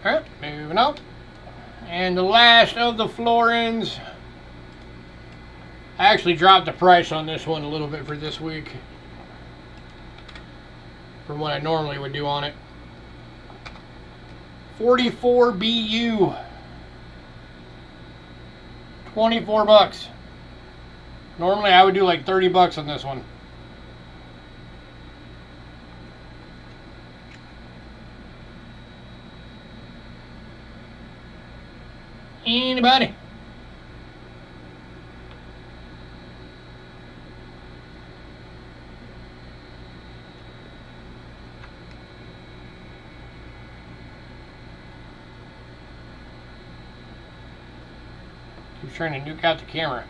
Alright, moving on. And the last of the Florins. I actually dropped the price on this one a little bit for this week from what I normally would do on it. 44 BU. $24. Normally I would do like $30 on this one. Anybody? Keep trying to nuke out the camera.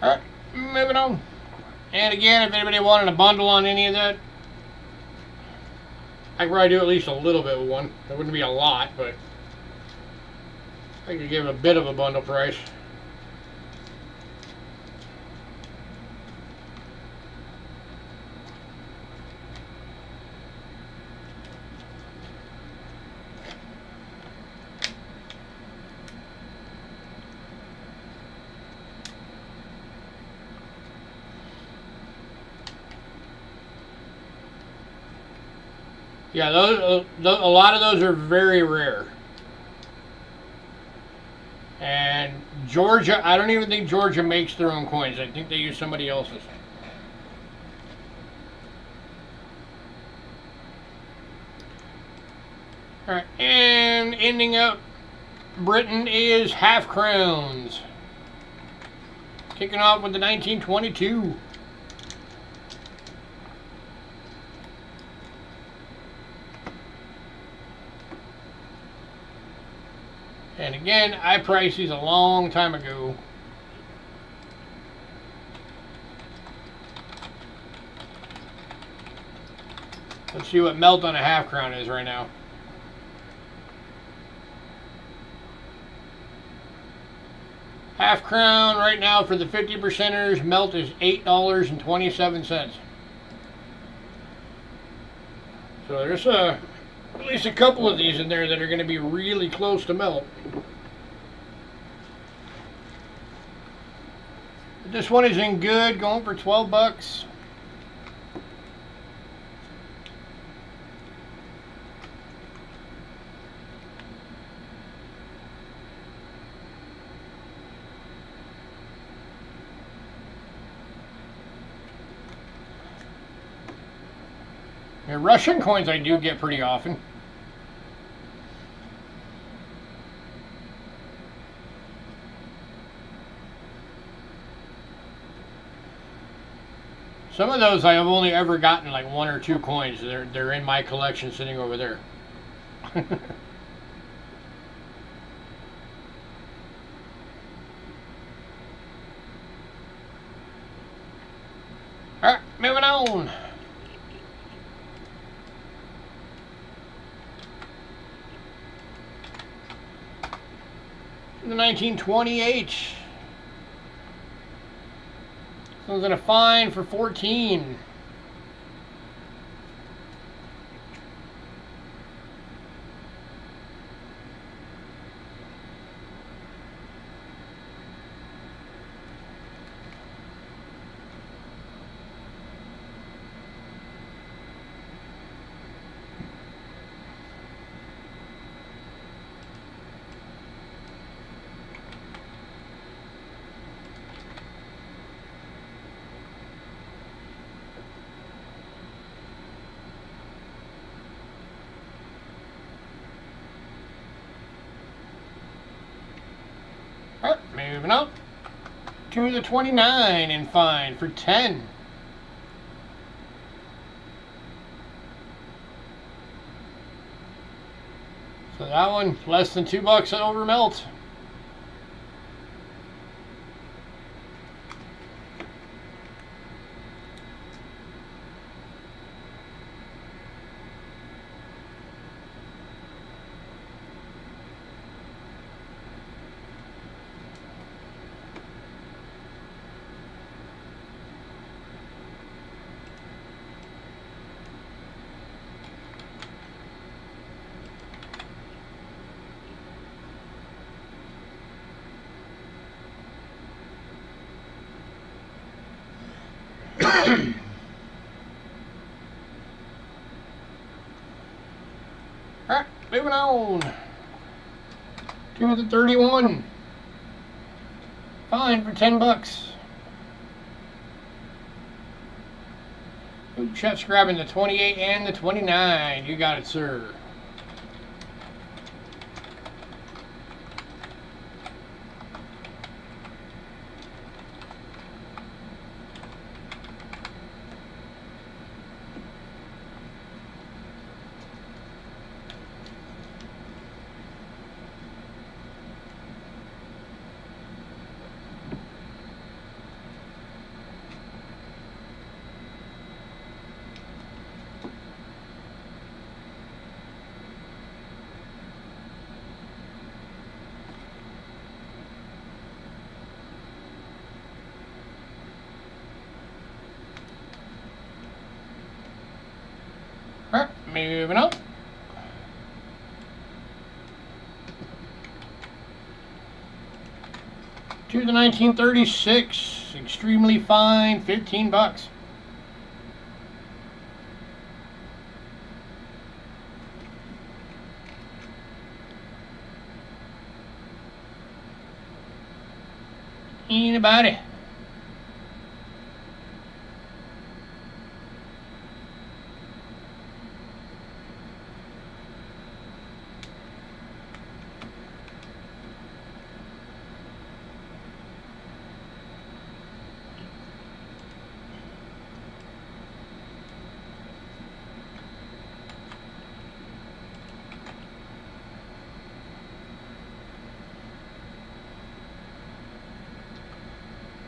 Alright, moving on. And again, if anybody wanted a bundle on any of that, I could probably do at least a little bit with one. It wouldn't be a lot, but I could give a bit of a bundle price. Yeah, a lot of those are very rare. And Georgia, I don't even think Georgia makes their own coins. I think they use somebody else's. Alright, and ending up, Britain is half crowns. Kicking off with the 1922. And again, I priced these a long time ago. Let's see what melt on a half crown is right now. Half crown right now for the 50%ers. Melt is $8.27. So there's at least a couple of these in there that are going to be really close to melt. This one is in good, going for 12 bucks. Russian coins I do get pretty often. Some of those I have only ever gotten like 1 or 2 coins. They're in my collection sitting over there. Alright, moving on. The 1928. Someone's gonna fine for 14. Moving up to the 29 and fine for 10. So that one less than $2 over melt. Alright, moving on to the 31. Fine for 10 bucks. Ooh, Chet's grabbing the 28 and the 29. You got it, sir. Alright, moving up. To the 1936, extremely fine, 15 bucks. Anybody?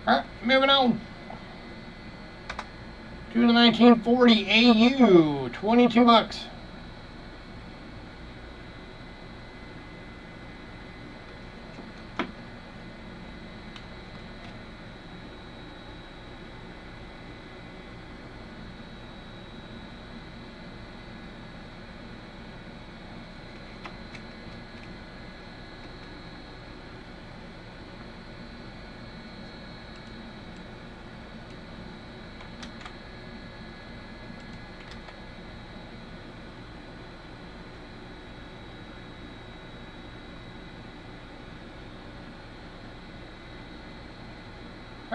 Alright, moving on to the 1940 AU, 22 bucks.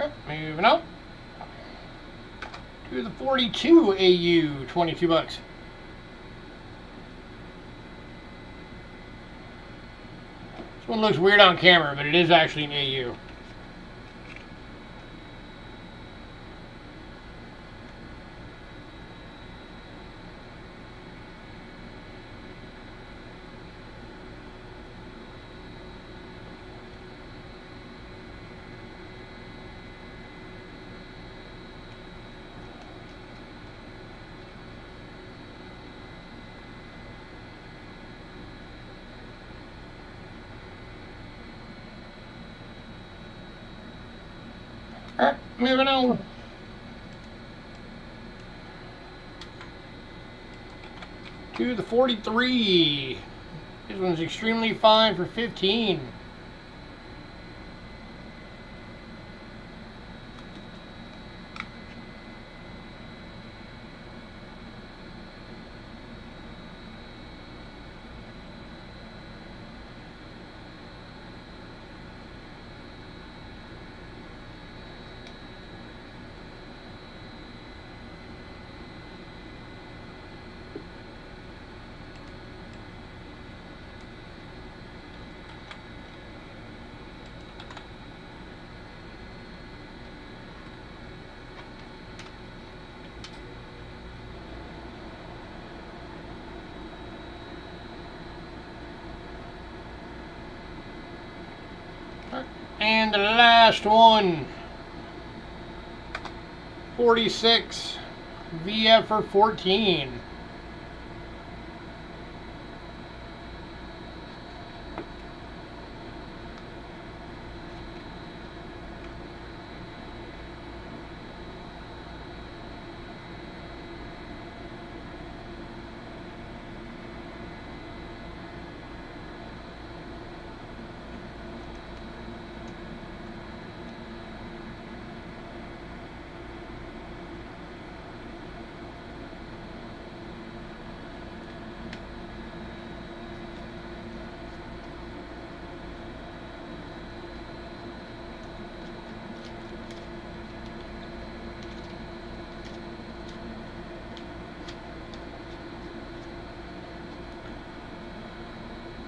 Alright, moving on. To the 42 AU, 22 bucks. This one looks weird on camera, but it is actually an AU. Alright, moving on. To the 43. This one's extremely fine for 15. And the last one, 46, VF for 14.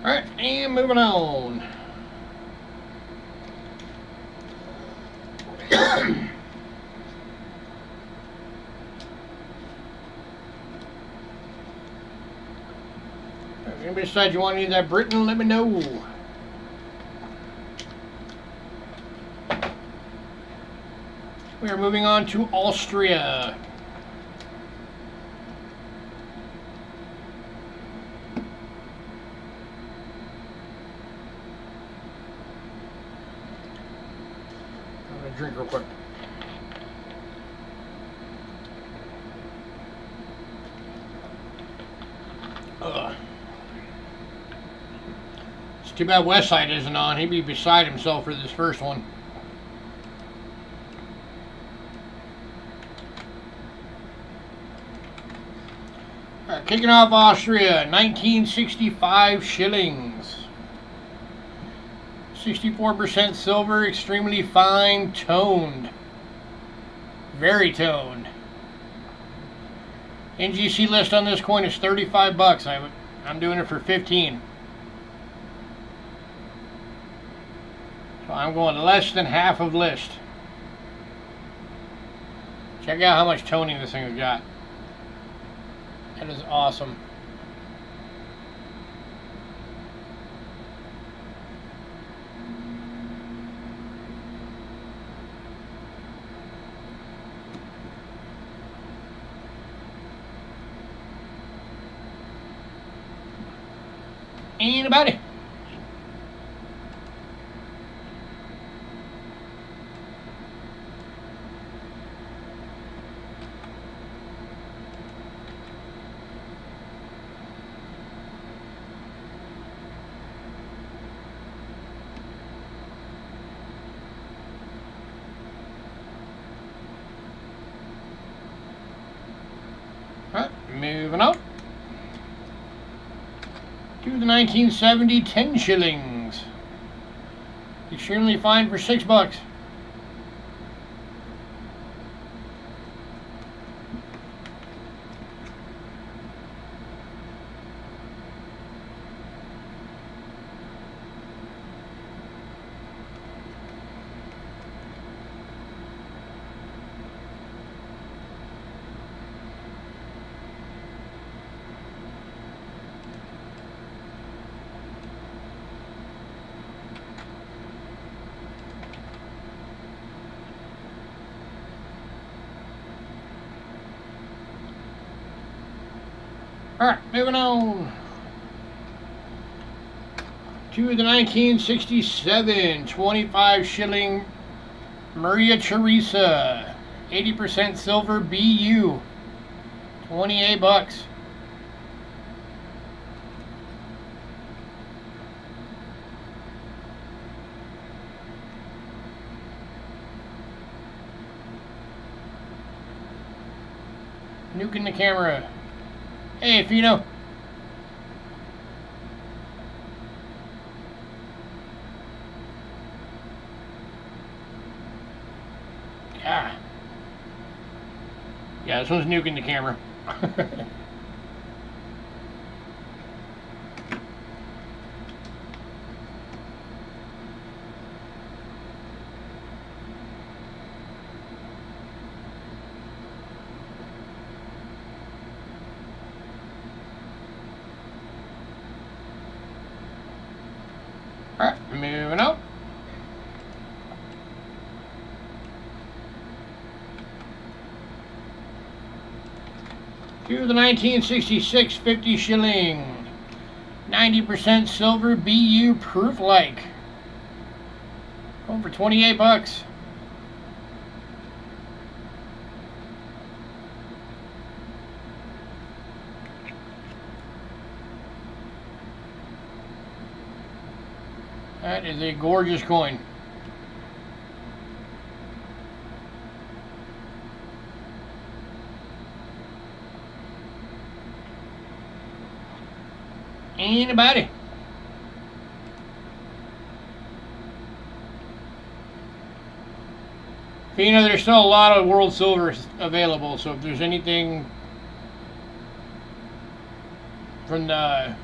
Alright, and moving on. If anybody decides you want any of that Britain, let me know. We are moving on to Austria. Drink real quick. It's too bad Westside isn't on. He'd be beside himself for this first one. Alright, kicking off Austria, 1965 shillings. 64% silver, extremely fine, toned. Very toned. NGC list on this coin is 35 bucks. I'm doing it for 15. So I'm going less than half of list. Check out how much toning this thing has got. That is awesome. Anybody? All right, moving on. To the 1970 10 shillings. Extremely fine for 6 bucks. Alright, moving on. To the 1967 25 shilling Maria Teresa. 80% silver BU. 28 bucks. Nuking the camera. Hey, Fino. Yeah. Yeah, this one's nuking the camera. Alright, moving up. To the 1966 50 shilling. 90% silver BU proof like. Going for 28 bucks. That is a gorgeous coin. Anybody? You know, there's still a lot of world silver available, so if there's anything from the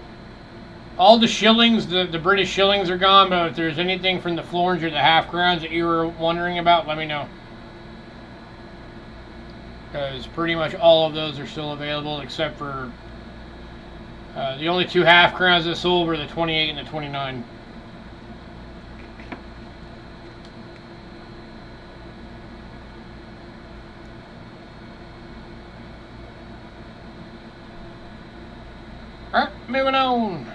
all the shillings, the British shillings are gone, but if there's anything from the florins or the half crowns that you were wondering about, let me know. Because pretty much all of those are still available, except for the only two half crowns that sold were the 28 and the 29. Alright, moving on.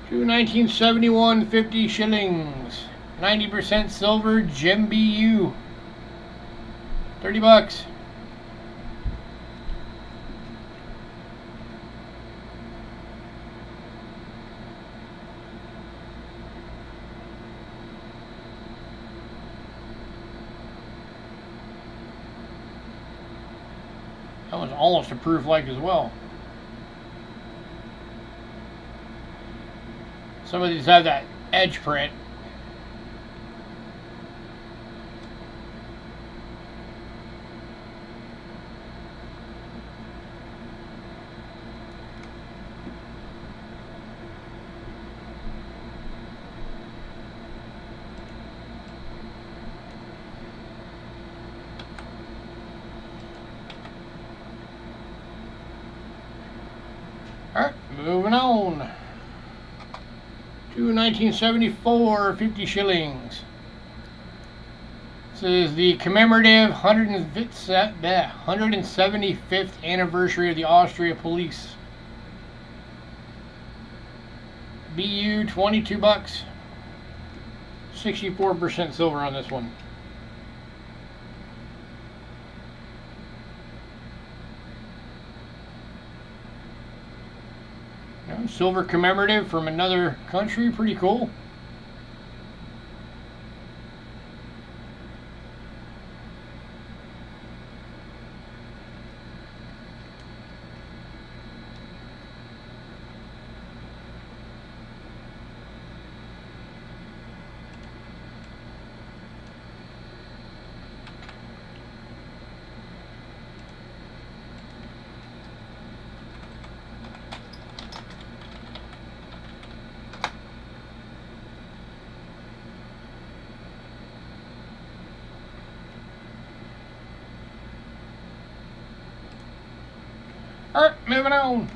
To 1971 50 shillings. 90% silver gem BU. 30 bucks. That was almost a proof like as well. Some of these have that edge print. Alright, moving on. To 1974 50 shillings. This is the commemorative 175th anniversary of the Austria Police. BU 22 bucks. 64% silver on this one. Silver commemorative from another country, pretty cool. Alright, moving on.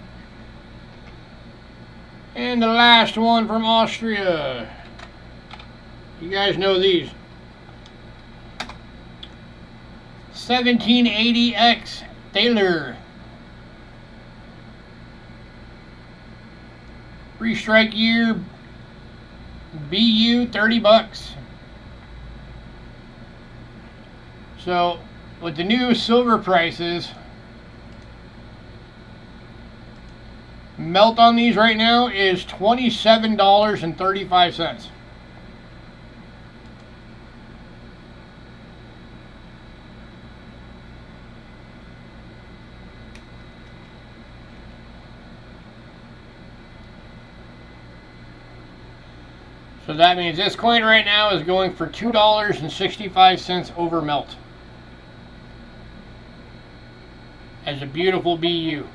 And the last one from Austria. You guys know these. 1780X Taylor. Free strike year BU, 30 bucks. So with the new silver prices, melt on these right now is $27.35. So that means this coin right now is going for $2.65 over melt. As a beautiful BU.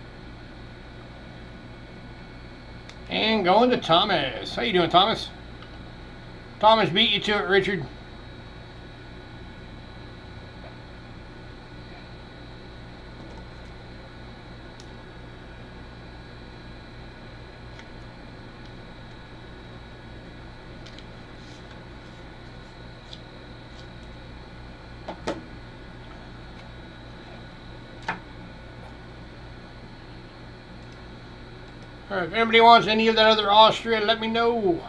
And going to Thomas. How you doing, Thomas? Thomas beat you to it, Richard. Alright, if anybody wants any of that other Austria, let me know.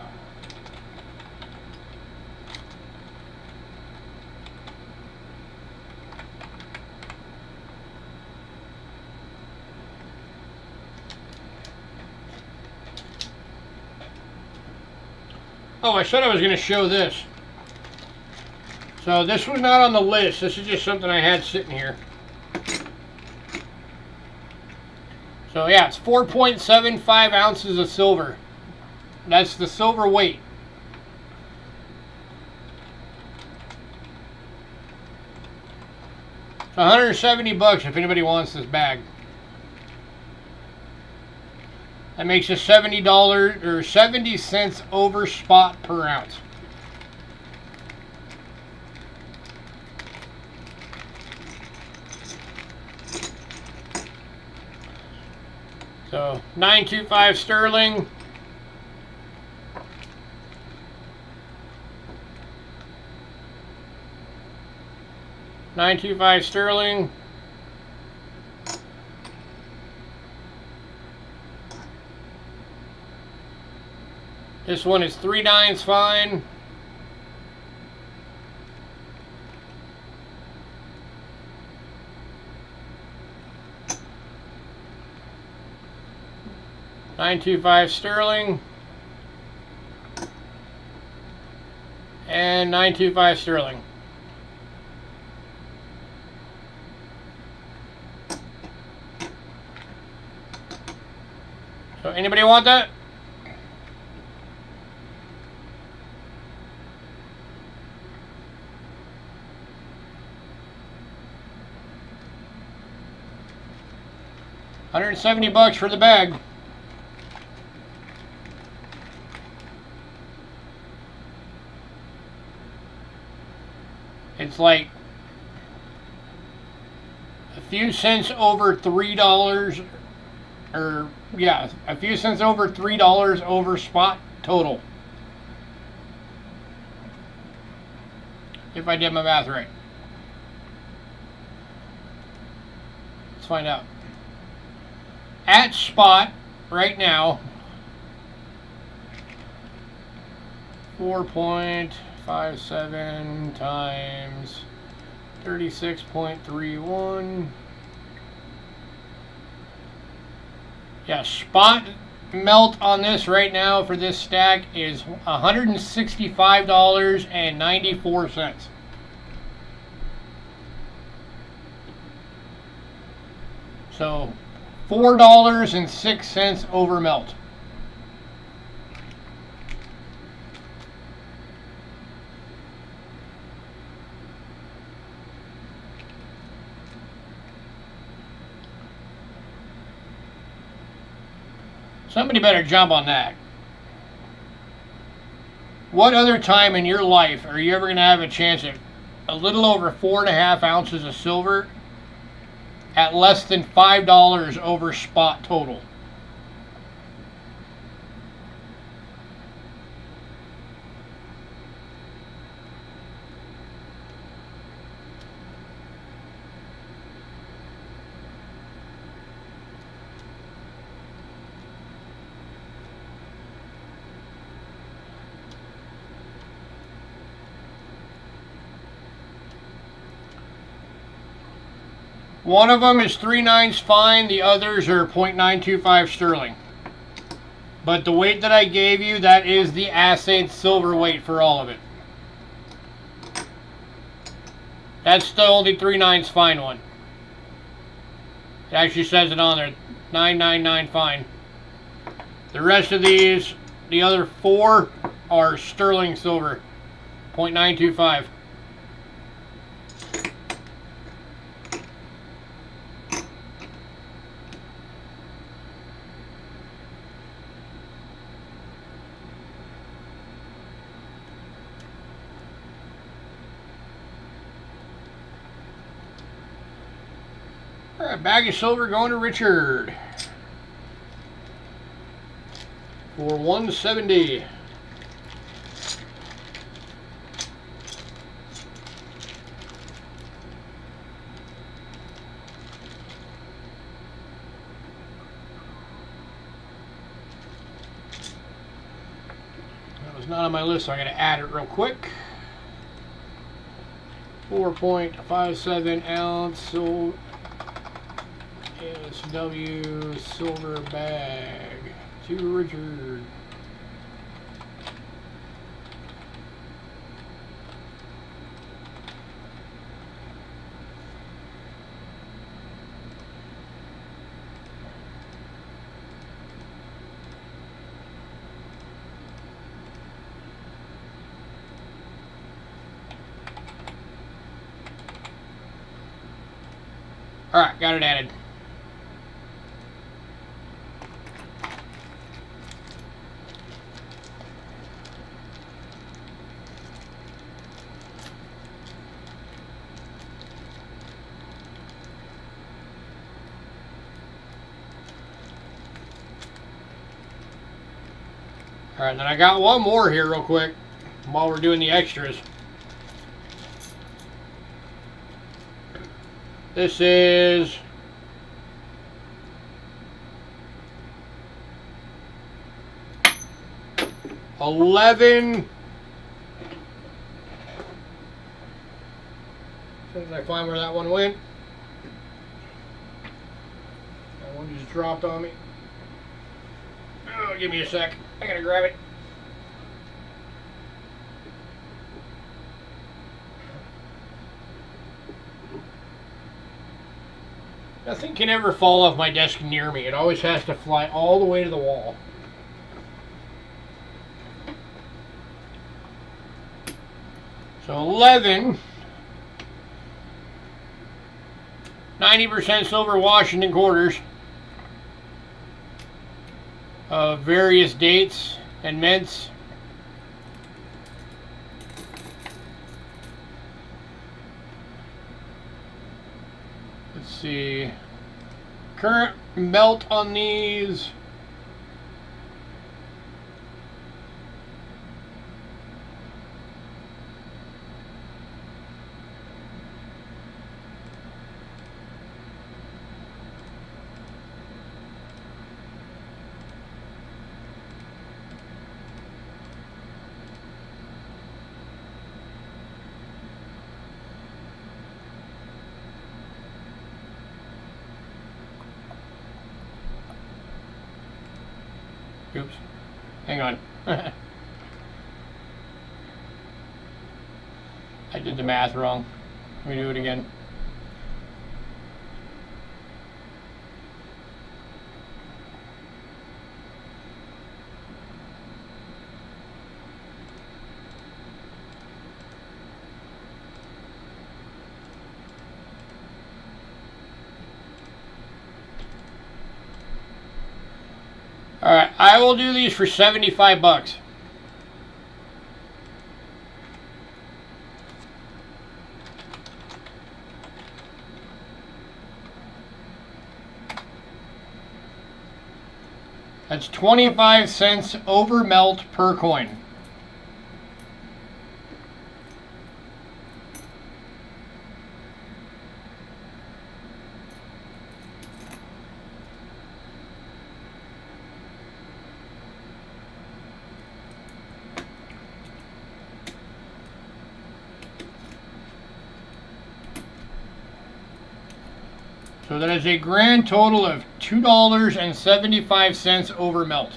Oh, I said I was going to show this. So this was not on the list. This is just something I had sitting here. So yeah, it's 4.75 ounces of silver. That's the silver weight. It's 170 bucks if anybody wants this bag. That makes it $70 or 70 cents over spot per ounce. So 925 sterling. $9.25 sterling. This one is 3 nines fine. $9.25 sterling. And $9.25 sterling. So anybody want that? $170 for the bag. It's like a few cents over $3, or yeah, a few cents over $3 over spot total. If I did my math right. Let's find out. At spot right now, 4.57 times 36.31. Yeah, spot melt on this right now for this stack is $165.94. So $4.06 over melt. Somebody better jump on that. What other time in your life are you ever going to have a chance at a little over 4.5 ounces of silver at less than $5 over spot total? One of them is 3/9 fine, the others are 0.925 sterling. But the weight that I gave you, that is the assayed silver weight for all of it. That's the only 3/9 fine one. It actually says it on there, 999 fine. The rest of these, the other 4 are sterling silver, 0.925. Alright, bag of silver going to Richard for 170. That was not on my list, so I gotta add it real quick. 4.57 ounce SW silver bag to Richard. All right, got it added. All right, then I got one more here real quick while we're doing the extras. This is $11. As soon as I find where that one went. That one just dropped on me. Oh, give me a sec. I gotta grab it. Nothing can ever fall off my desk near me. It always has to fly all the way to the wall. So 11, 90% silver Washington quarters of various dates and mints. Let's see. Current melt on these. Oops. Hang on. I did the math wrong. Let me do it again. Alright, I will do these for 75 bucks. That's 25 cents over melt per coin. So that is a grand total of $2.75 over melt.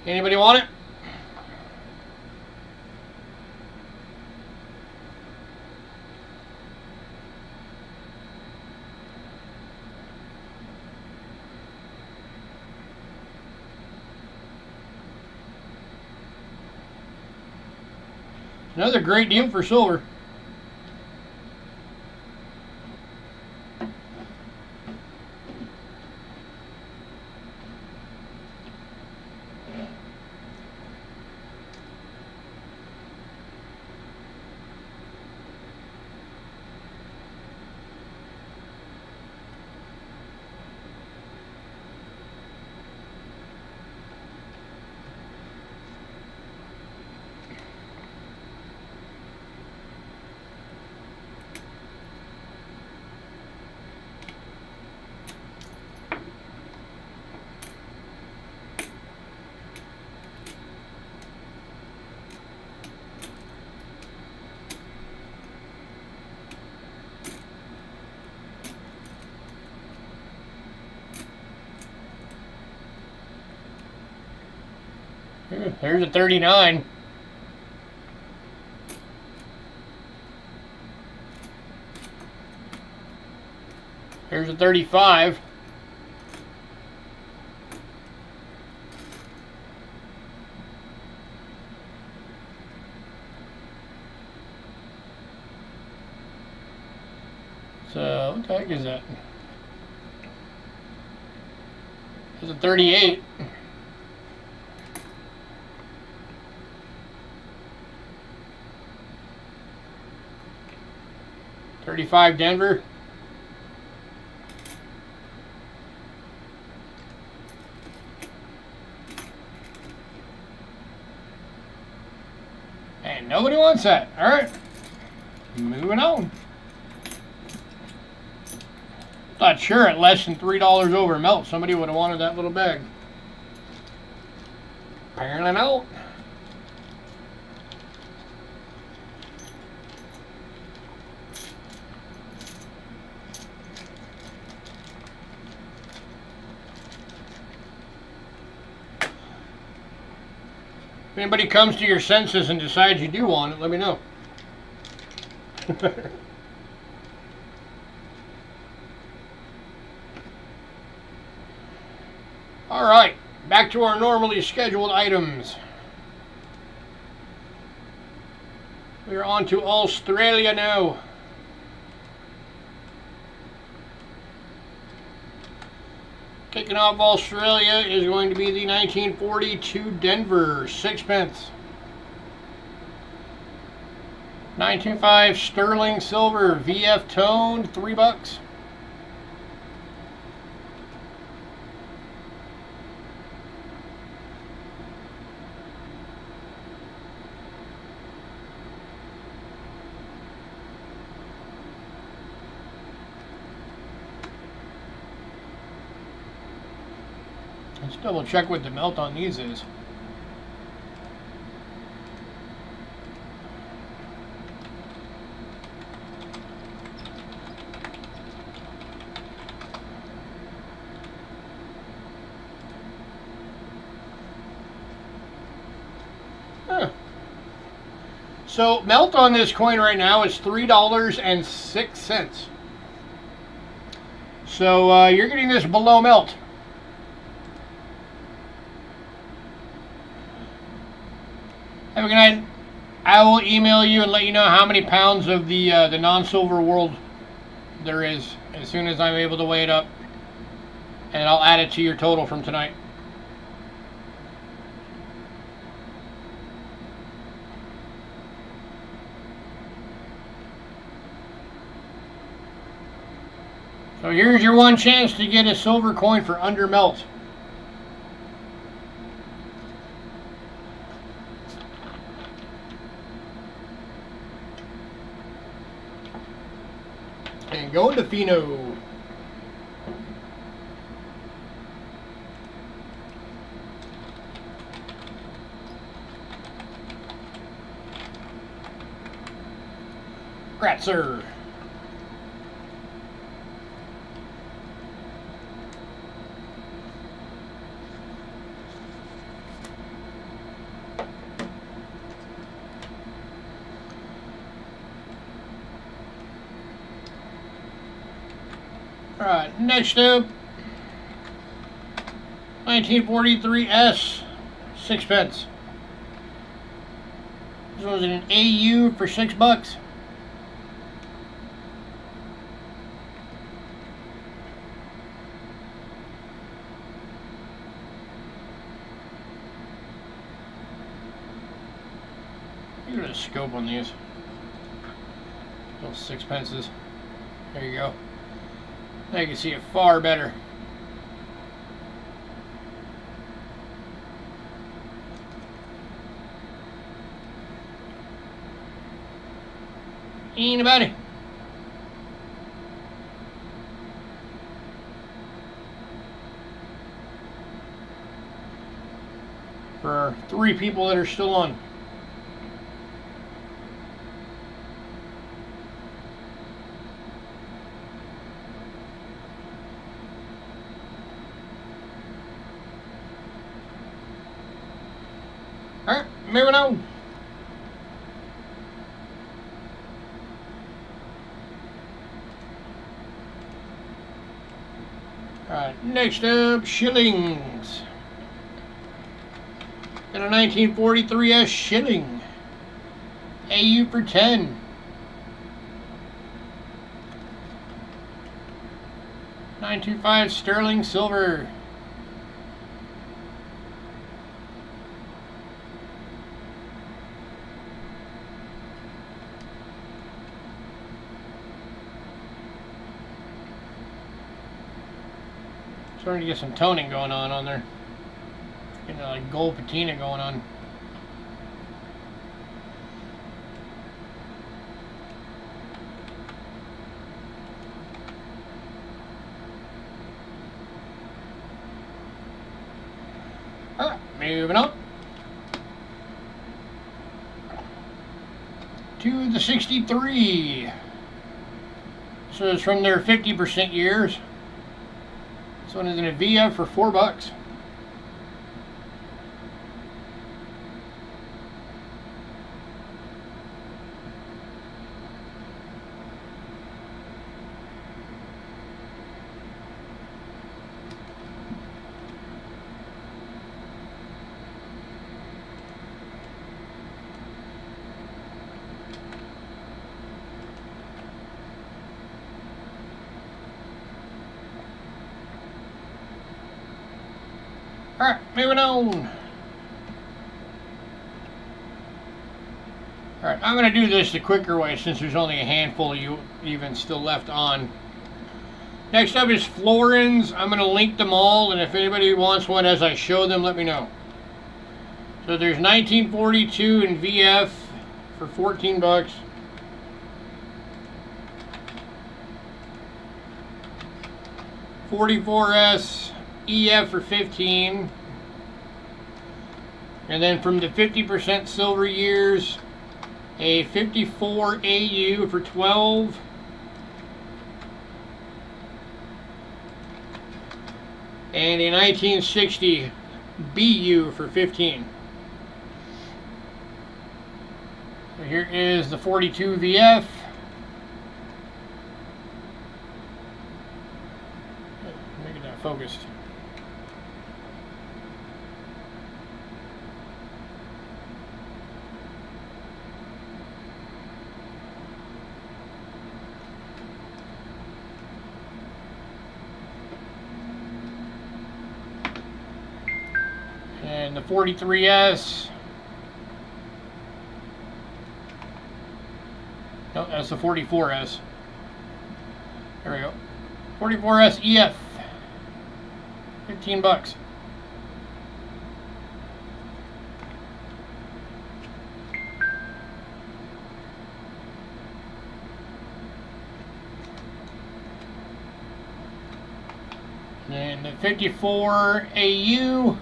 Anybody want it? Another great deal for silver. There's a 39. There's a 35. So, what the heck is that? There's a 38. $35 Denver. And nobody wants that. All right. Moving on. Thought sure at less than $3 over melt, somebody would have wanted that little bag. Apparently not. If anybody comes to your senses and decides you do want it, let me know. All right, back to our normally scheduled items. We are on to Australia now. Kicking off Australia is going to be the 1942 Denver, 6 pence. 925 sterling silver, VF toned, $3. Let's double check what the melt on these is. Huh. So melt on this coin right now is $3.06. So you're getting this below melt. Have a good night. I will email you and let you know how many pounds of the non-silver world there is as soon as I'm able to weigh it up. And I'll add it to your total from tonight. So here's your one chance to get a silver coin for under melt. And going to Fino. Gratzer. Alright, next up, 1943S, 6 pence. This was an AU for $6. Look at the scope on these. Those 6 pences. There you go. Now you can see it far better. Anybody? For 3 people that are still on. Alright, moving on. Alright, next up, shillings. Got a 1943S shilling. AU for 10. $9.25 sterling silver. Starting to get some toning going on there. Getting like gold patina going on. Alright, moving on. To the 63. So it's from their 50% years. This one is in a VF for $4. Alright, moving on. Alright, I'm going to do this the quicker way since there's only a handful of you even still left on. Next up is Florins. I'm going to link them all, and if anybody wants one as I show them, let me know. So there's 1942 in VF for $14. $44S EF for 15, and then from the 50% silver years, a 54 AU for 12, and a 1960 BU for 15. So here is the 42 VF. Make it that focused. And the 43S. No, that's the 44S. There we go. 44S EF. $15. Then the 54 AU.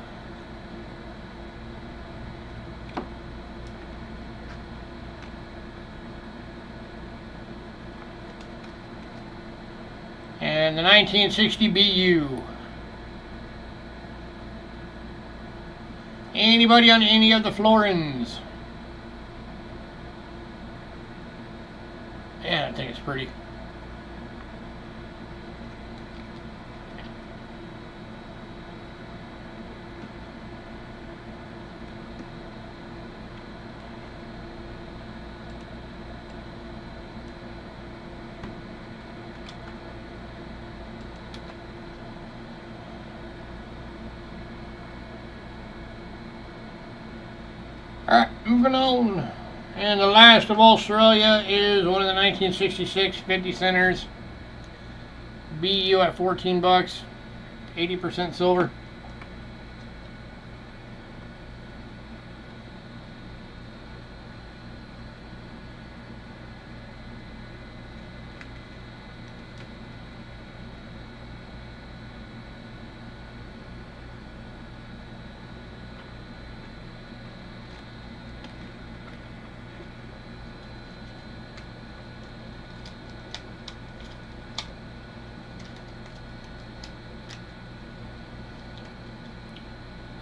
And the 1960 BU. Anybody on any of the florins? Yeah, I think it's pretty. Alright, moving on. And the last of Australia is one of the 1966 50 centers. BU at 14 bucks. 80% silver.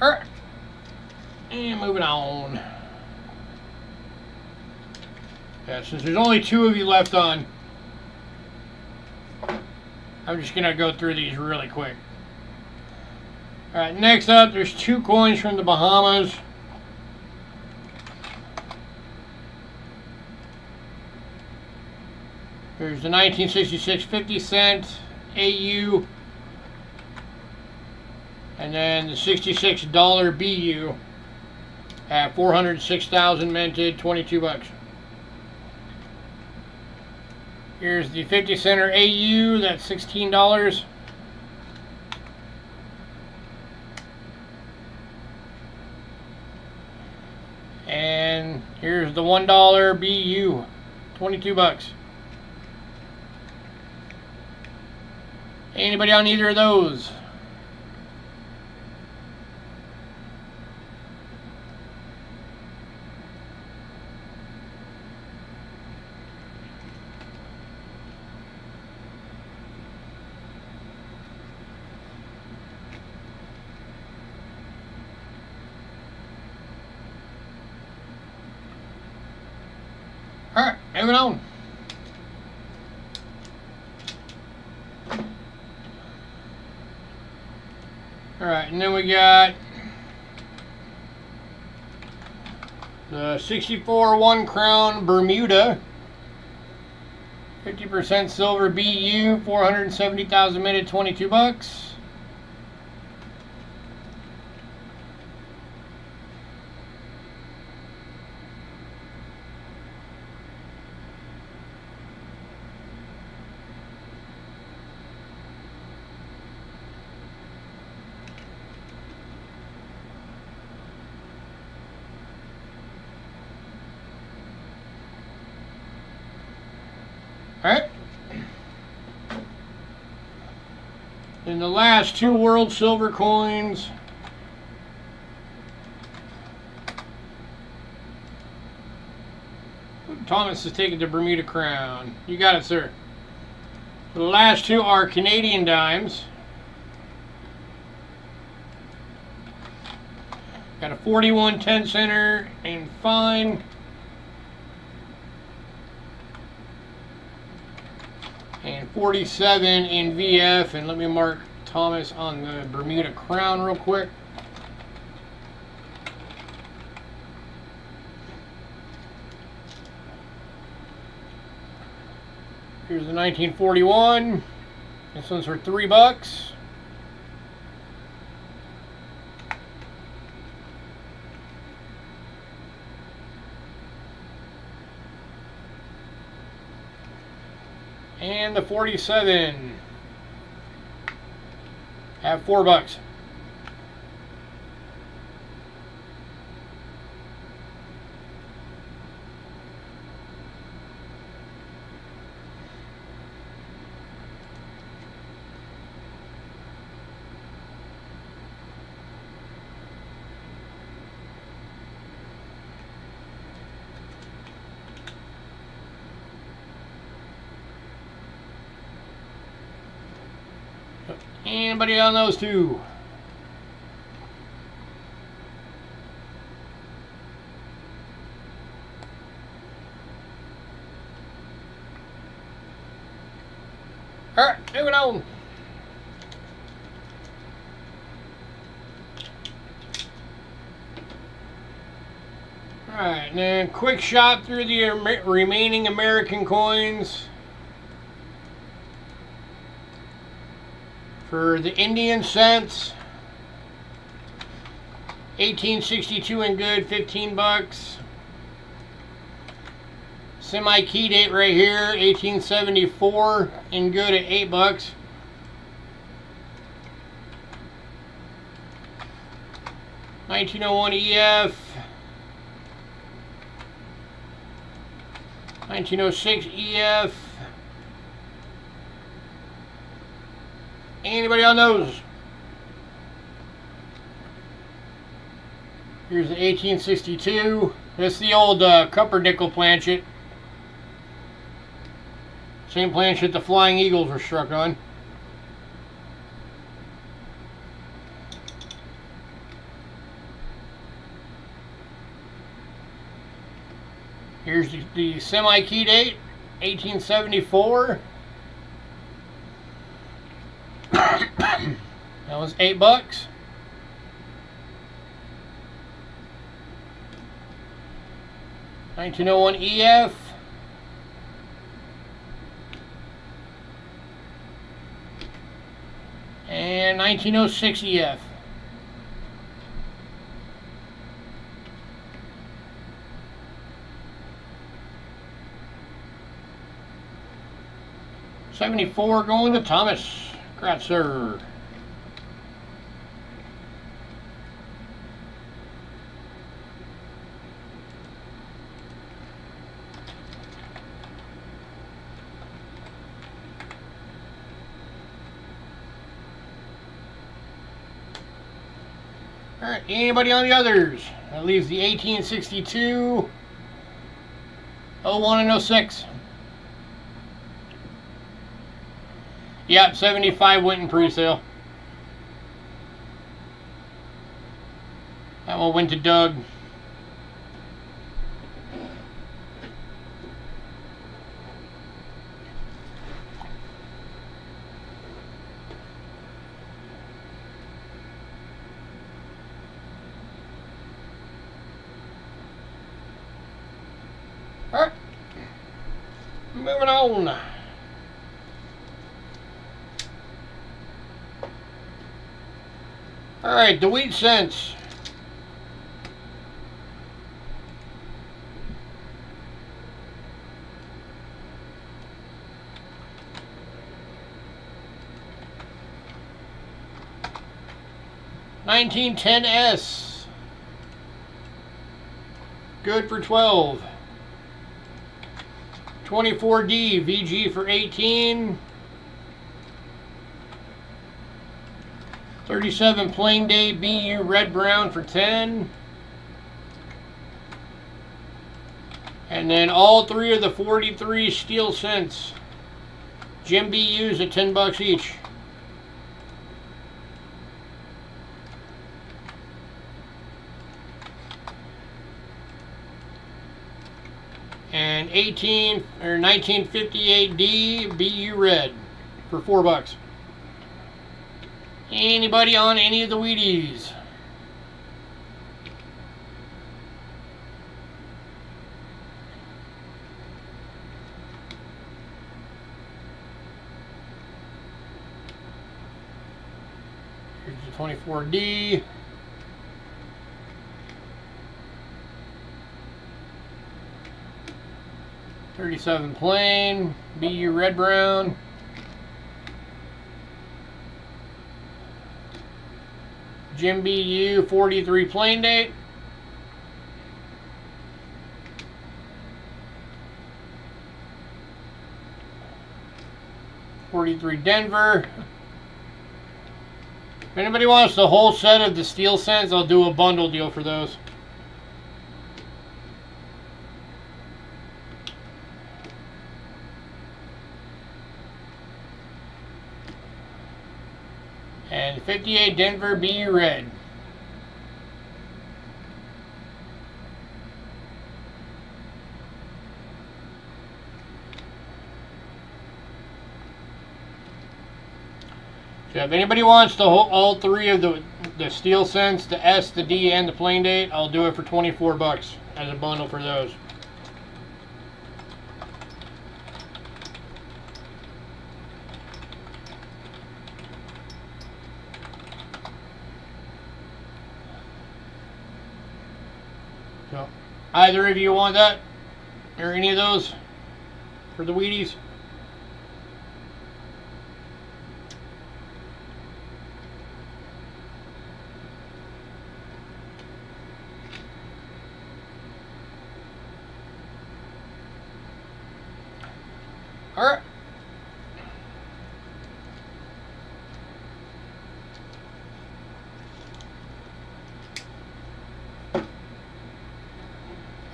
Alright. And moving on. Yeah, since there's only 2 of you left on, I'm just going to go through these really quick. Alright, next up, there's 2 coins from the Bahamas. There's the 1966 50 cent AU. And then the $66 BU at 406,000 minted, 22 bucks. Here's the 50 center AU, that's $16. And here's the $1 BU, 22 bucks. Anybody on either of those? Alright, moving on. Alright, and then we got the 64 1 crown Bermuda. 50% silver BU, 470,000 minted, 22 bucks. Alright. And the last 2 world silver coins. Thomas is taking the Bermuda crown. You got it, sir. The last 2 are Canadian dimes. Got a 41 10 center and fine. And 47 in VF, and let me mark Thomas on the Bermuda crown real quick. Here's the 1941. This one's for $3. And the 47 at $4. Anybody on those two? Alright, moving on. Alright, and then quick shot through the remaining American coins. For the Indian cents, 1862 in good, 15 bucks. Semi-key date right here, 1874 in good at 8 bucks. $1901 EF. 1906 EF. Anybody on those? Here's the 1862. That's the old Cuppernickel planchet. Same planchet the Flying Eagles were struck on. Here's the semi-key date, 1874. That was 8 bucks. $1901 EF. And 1906 EF. $74 going to Thomas. Congrats, sir. Alright, anybody on the others? That leaves the 1862, 01 and 06. Yep, 75 went in pre-sale. That one went to Doug. Alright, moving on. Alright, the wheat cents. $1910S. Good for 12. 24D, VG for 18. 37 plain day BU red brown for 10. And then all three of the 43 steel cents. Gem BUs at 10 bucks each. And 1958D BU red for 4 bucks. Anybody on any of the Wheaties? Here's the 24D. $37 plain, BU red brown. Gem BU 43 plain date. $43 Denver. If anybody wants the whole set of the steel cents, I'll do a bundle deal for those. And 58 Denver, be red. So if anybody wants all three of the steel cents, the S, the D, and the plain date, I'll do it for 24 bucks as a bundle for those. So either of you want that or any of those for the Wheaties? Alright.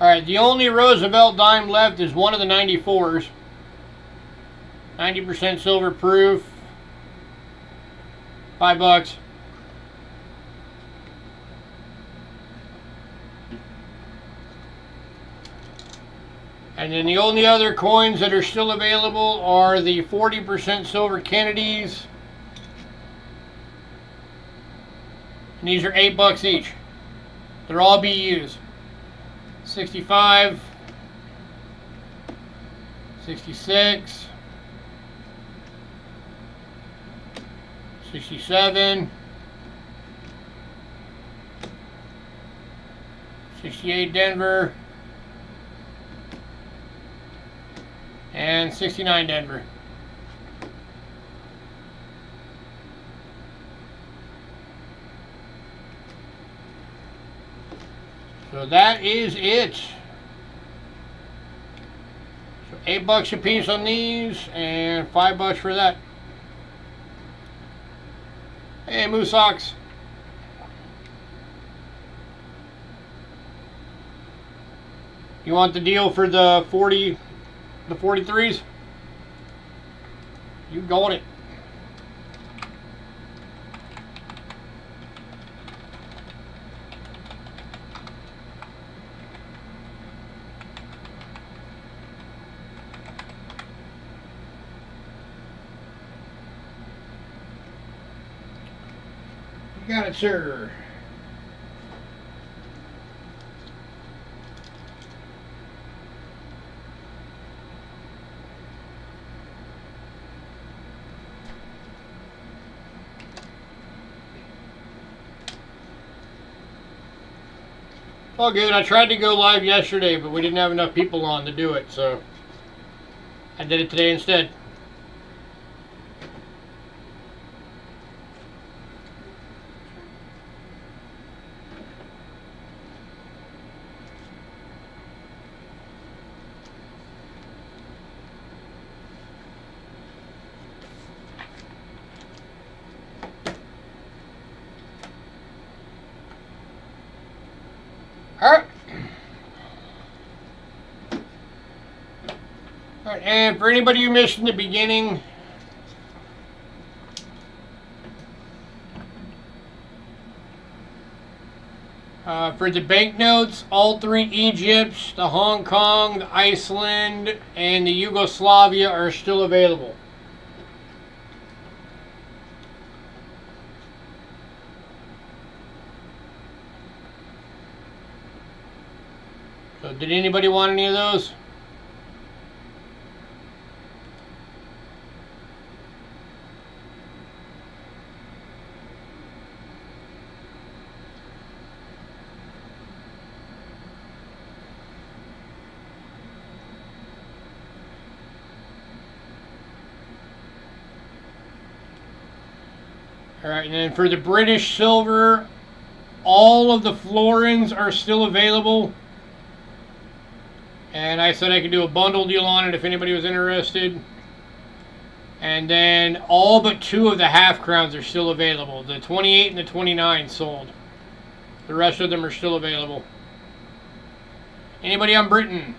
Alright, the only Roosevelt dime left is one of the 94s. 90% silver proof. $5. And then the only other coins that are still available are the 40% silver Kennedys. And these are $8 each. They're all BUs. 65, 66, 67, 68 Denver, and 69 Denver. So that is it. So $8 a piece on these and $5 for that. Hey, Moose Socks. You want the deal for the 43s? You got it. You got it, sir. All good. I tried to go live yesterday, but we didn't have enough people on to do it, so I did it today instead. Alright. Alright, and for anybody who missed in the beginning, for the banknotes, all three Egypts, the Hong Kong, the Iceland, and the Yugoslavia are still available. So did anybody want any of those? Alright, and then for the British silver, all of the florins are still available. And I said I could do a bundle deal on it if anybody was interested. And then all but two of the half crowns are still available. The 28 and the 29 sold. The rest of them are still available. Anybody on Britain?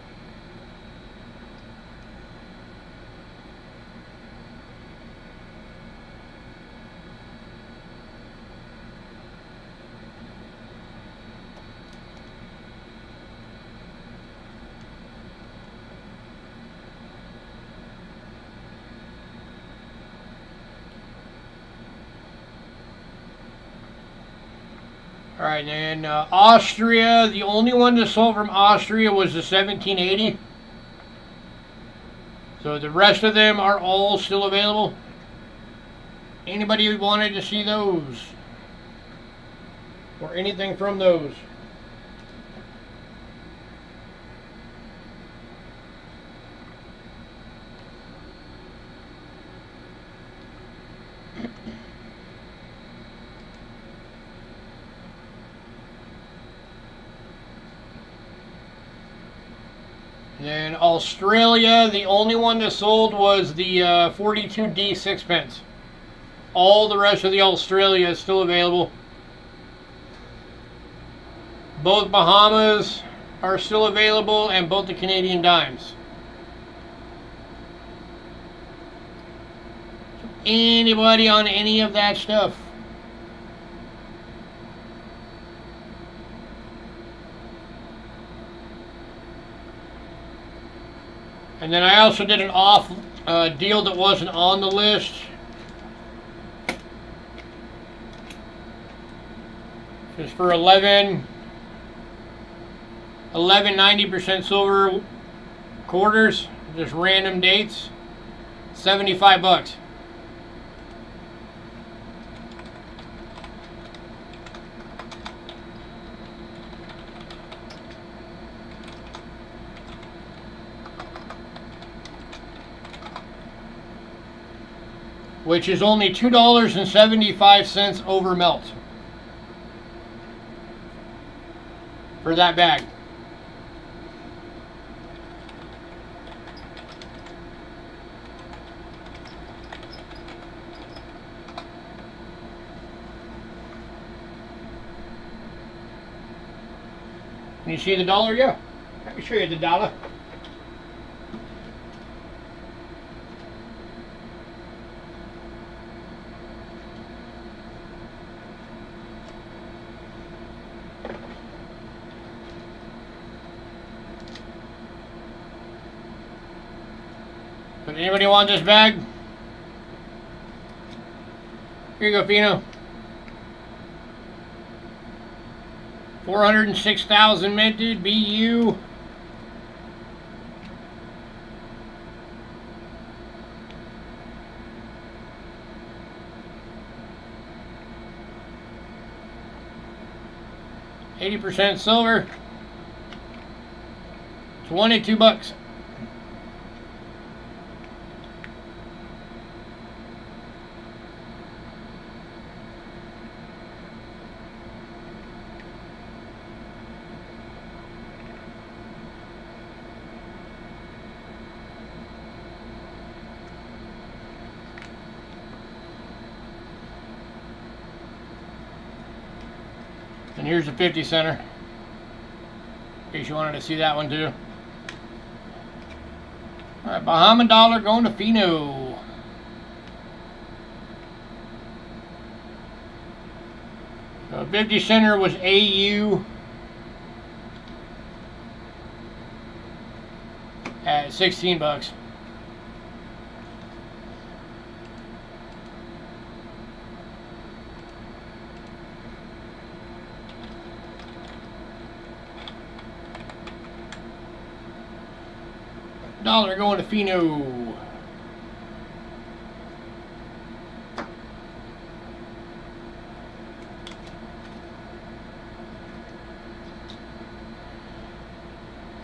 All right, and Austria, the only one that sold from Austria was the 1780. So the rest of them are all still available. Anybody who wanted to see those or anything from those? Then Australia, the only one that sold was the 42D sixpence. All the rest of the Australia is still available. Both Bahamas are still available, and both the Canadian dimes. Anybody on any of that stuff? And then I also did an off deal that wasn't on the list. Just for 11 90% silver quarters, just random dates, $75. Which is only $2.75 over melt for that bag. Can you see the dollar? Yeah. Let me show you the dollar. But anybody want this bag? Here you go, Fino. 406,000 minted, BU. $80 silver. $22. And here's a 50 center, in case you wanted to see that one too. Alright, Bahama dollar going to Fino. So 50 center was AU at $16. Dollar going to Fino.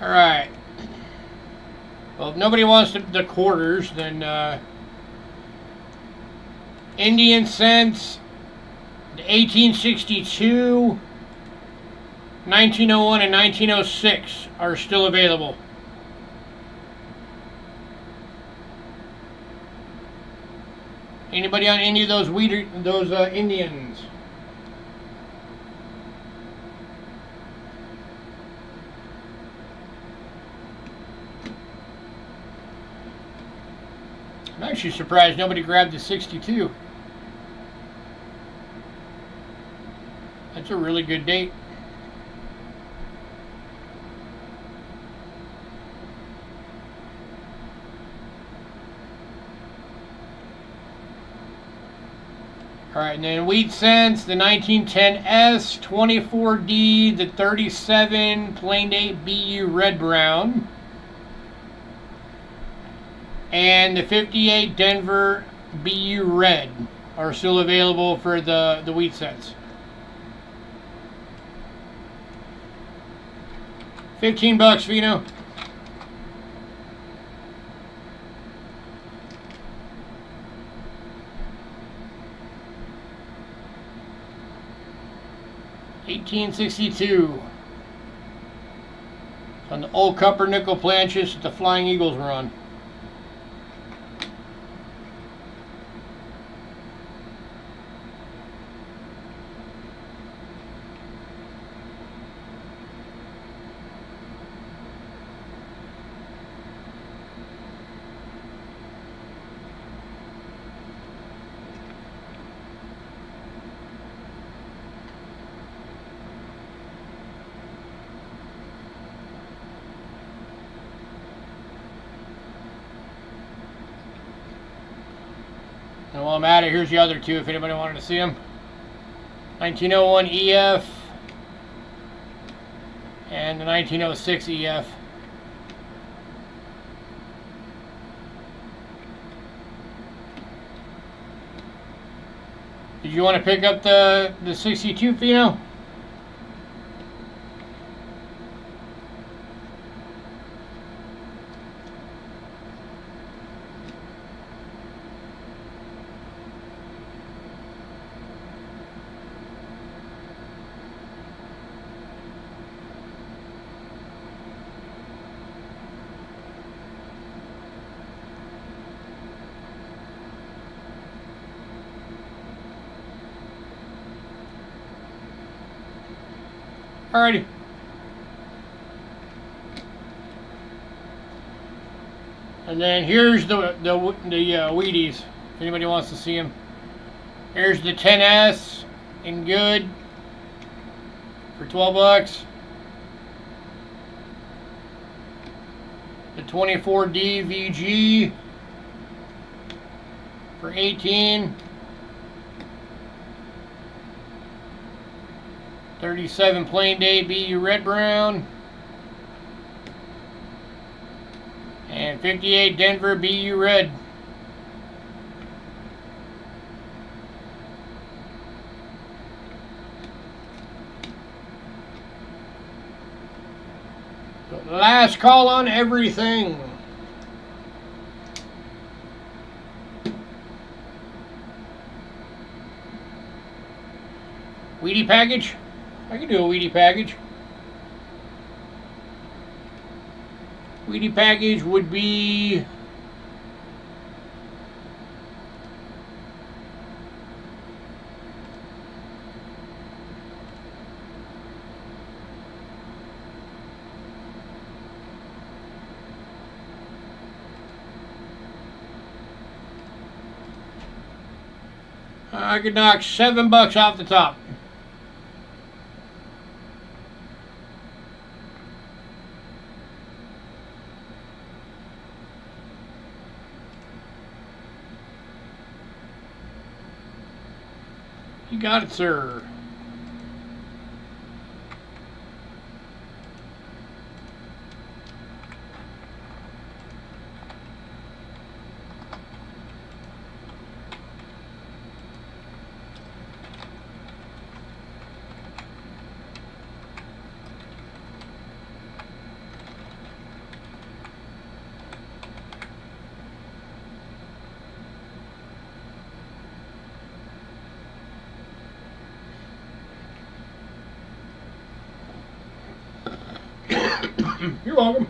All right. Well, if nobody wants the quarters, then Indian cents, 1862, 1901, and 1906 are still available. Anybody on any of those Indians? I'm actually surprised nobody grabbed the 62. That's a really good date. Alright, and then wheat cents, the 1910S, 24D, the 37 plain 8 BU red brown, and the 58 Denver BU red are still available for the wheat cents. 15 bucks, Vino. $18.62 on the old copper nickel planches that the Flying Eagles were on. And while I'm at it, here's the other two if anybody wanted to see them. 1901 EF and the 1906 EF. Did you want to pick up the 62, Fino? Alrighty. And then here's the Wheaties, if anybody wants to see them. Here's the 10S in good for 12 bucks. The 24D VG for 18. 37 plain day BU red brown, and 58 Denver BU red. So last call on everything. Wheatie package? I can do a Wheatie package. Wheatie package would be I could knock $7 off the top. You got it, sir. You're welcome.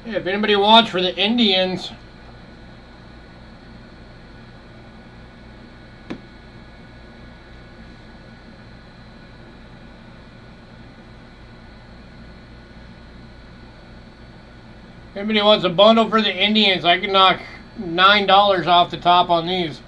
Yeah, if anybody wants for the Indians, anybody wants a bundle for the Indians, I can knock $9 off the top on these.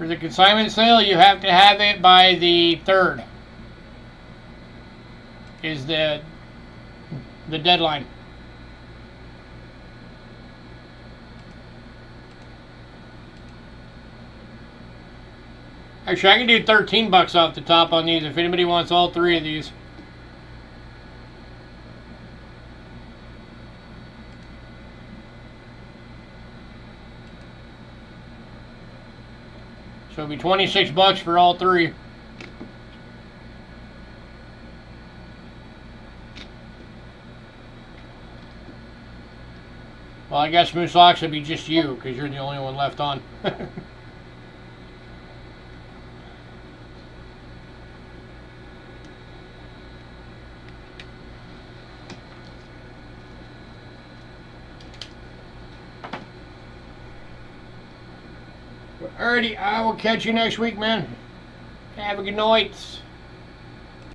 For the consignment sale, you have to have it by the 3rd. Is the deadline. Actually, I can do 13 bucks off the top on these if anybody wants all 3 of these. So it'll be 26 bucks for all 3. Well, I guess Moose Ox would be just you, because you're the only one left on. Alrighty, I will catch you next week, man. Have a good night.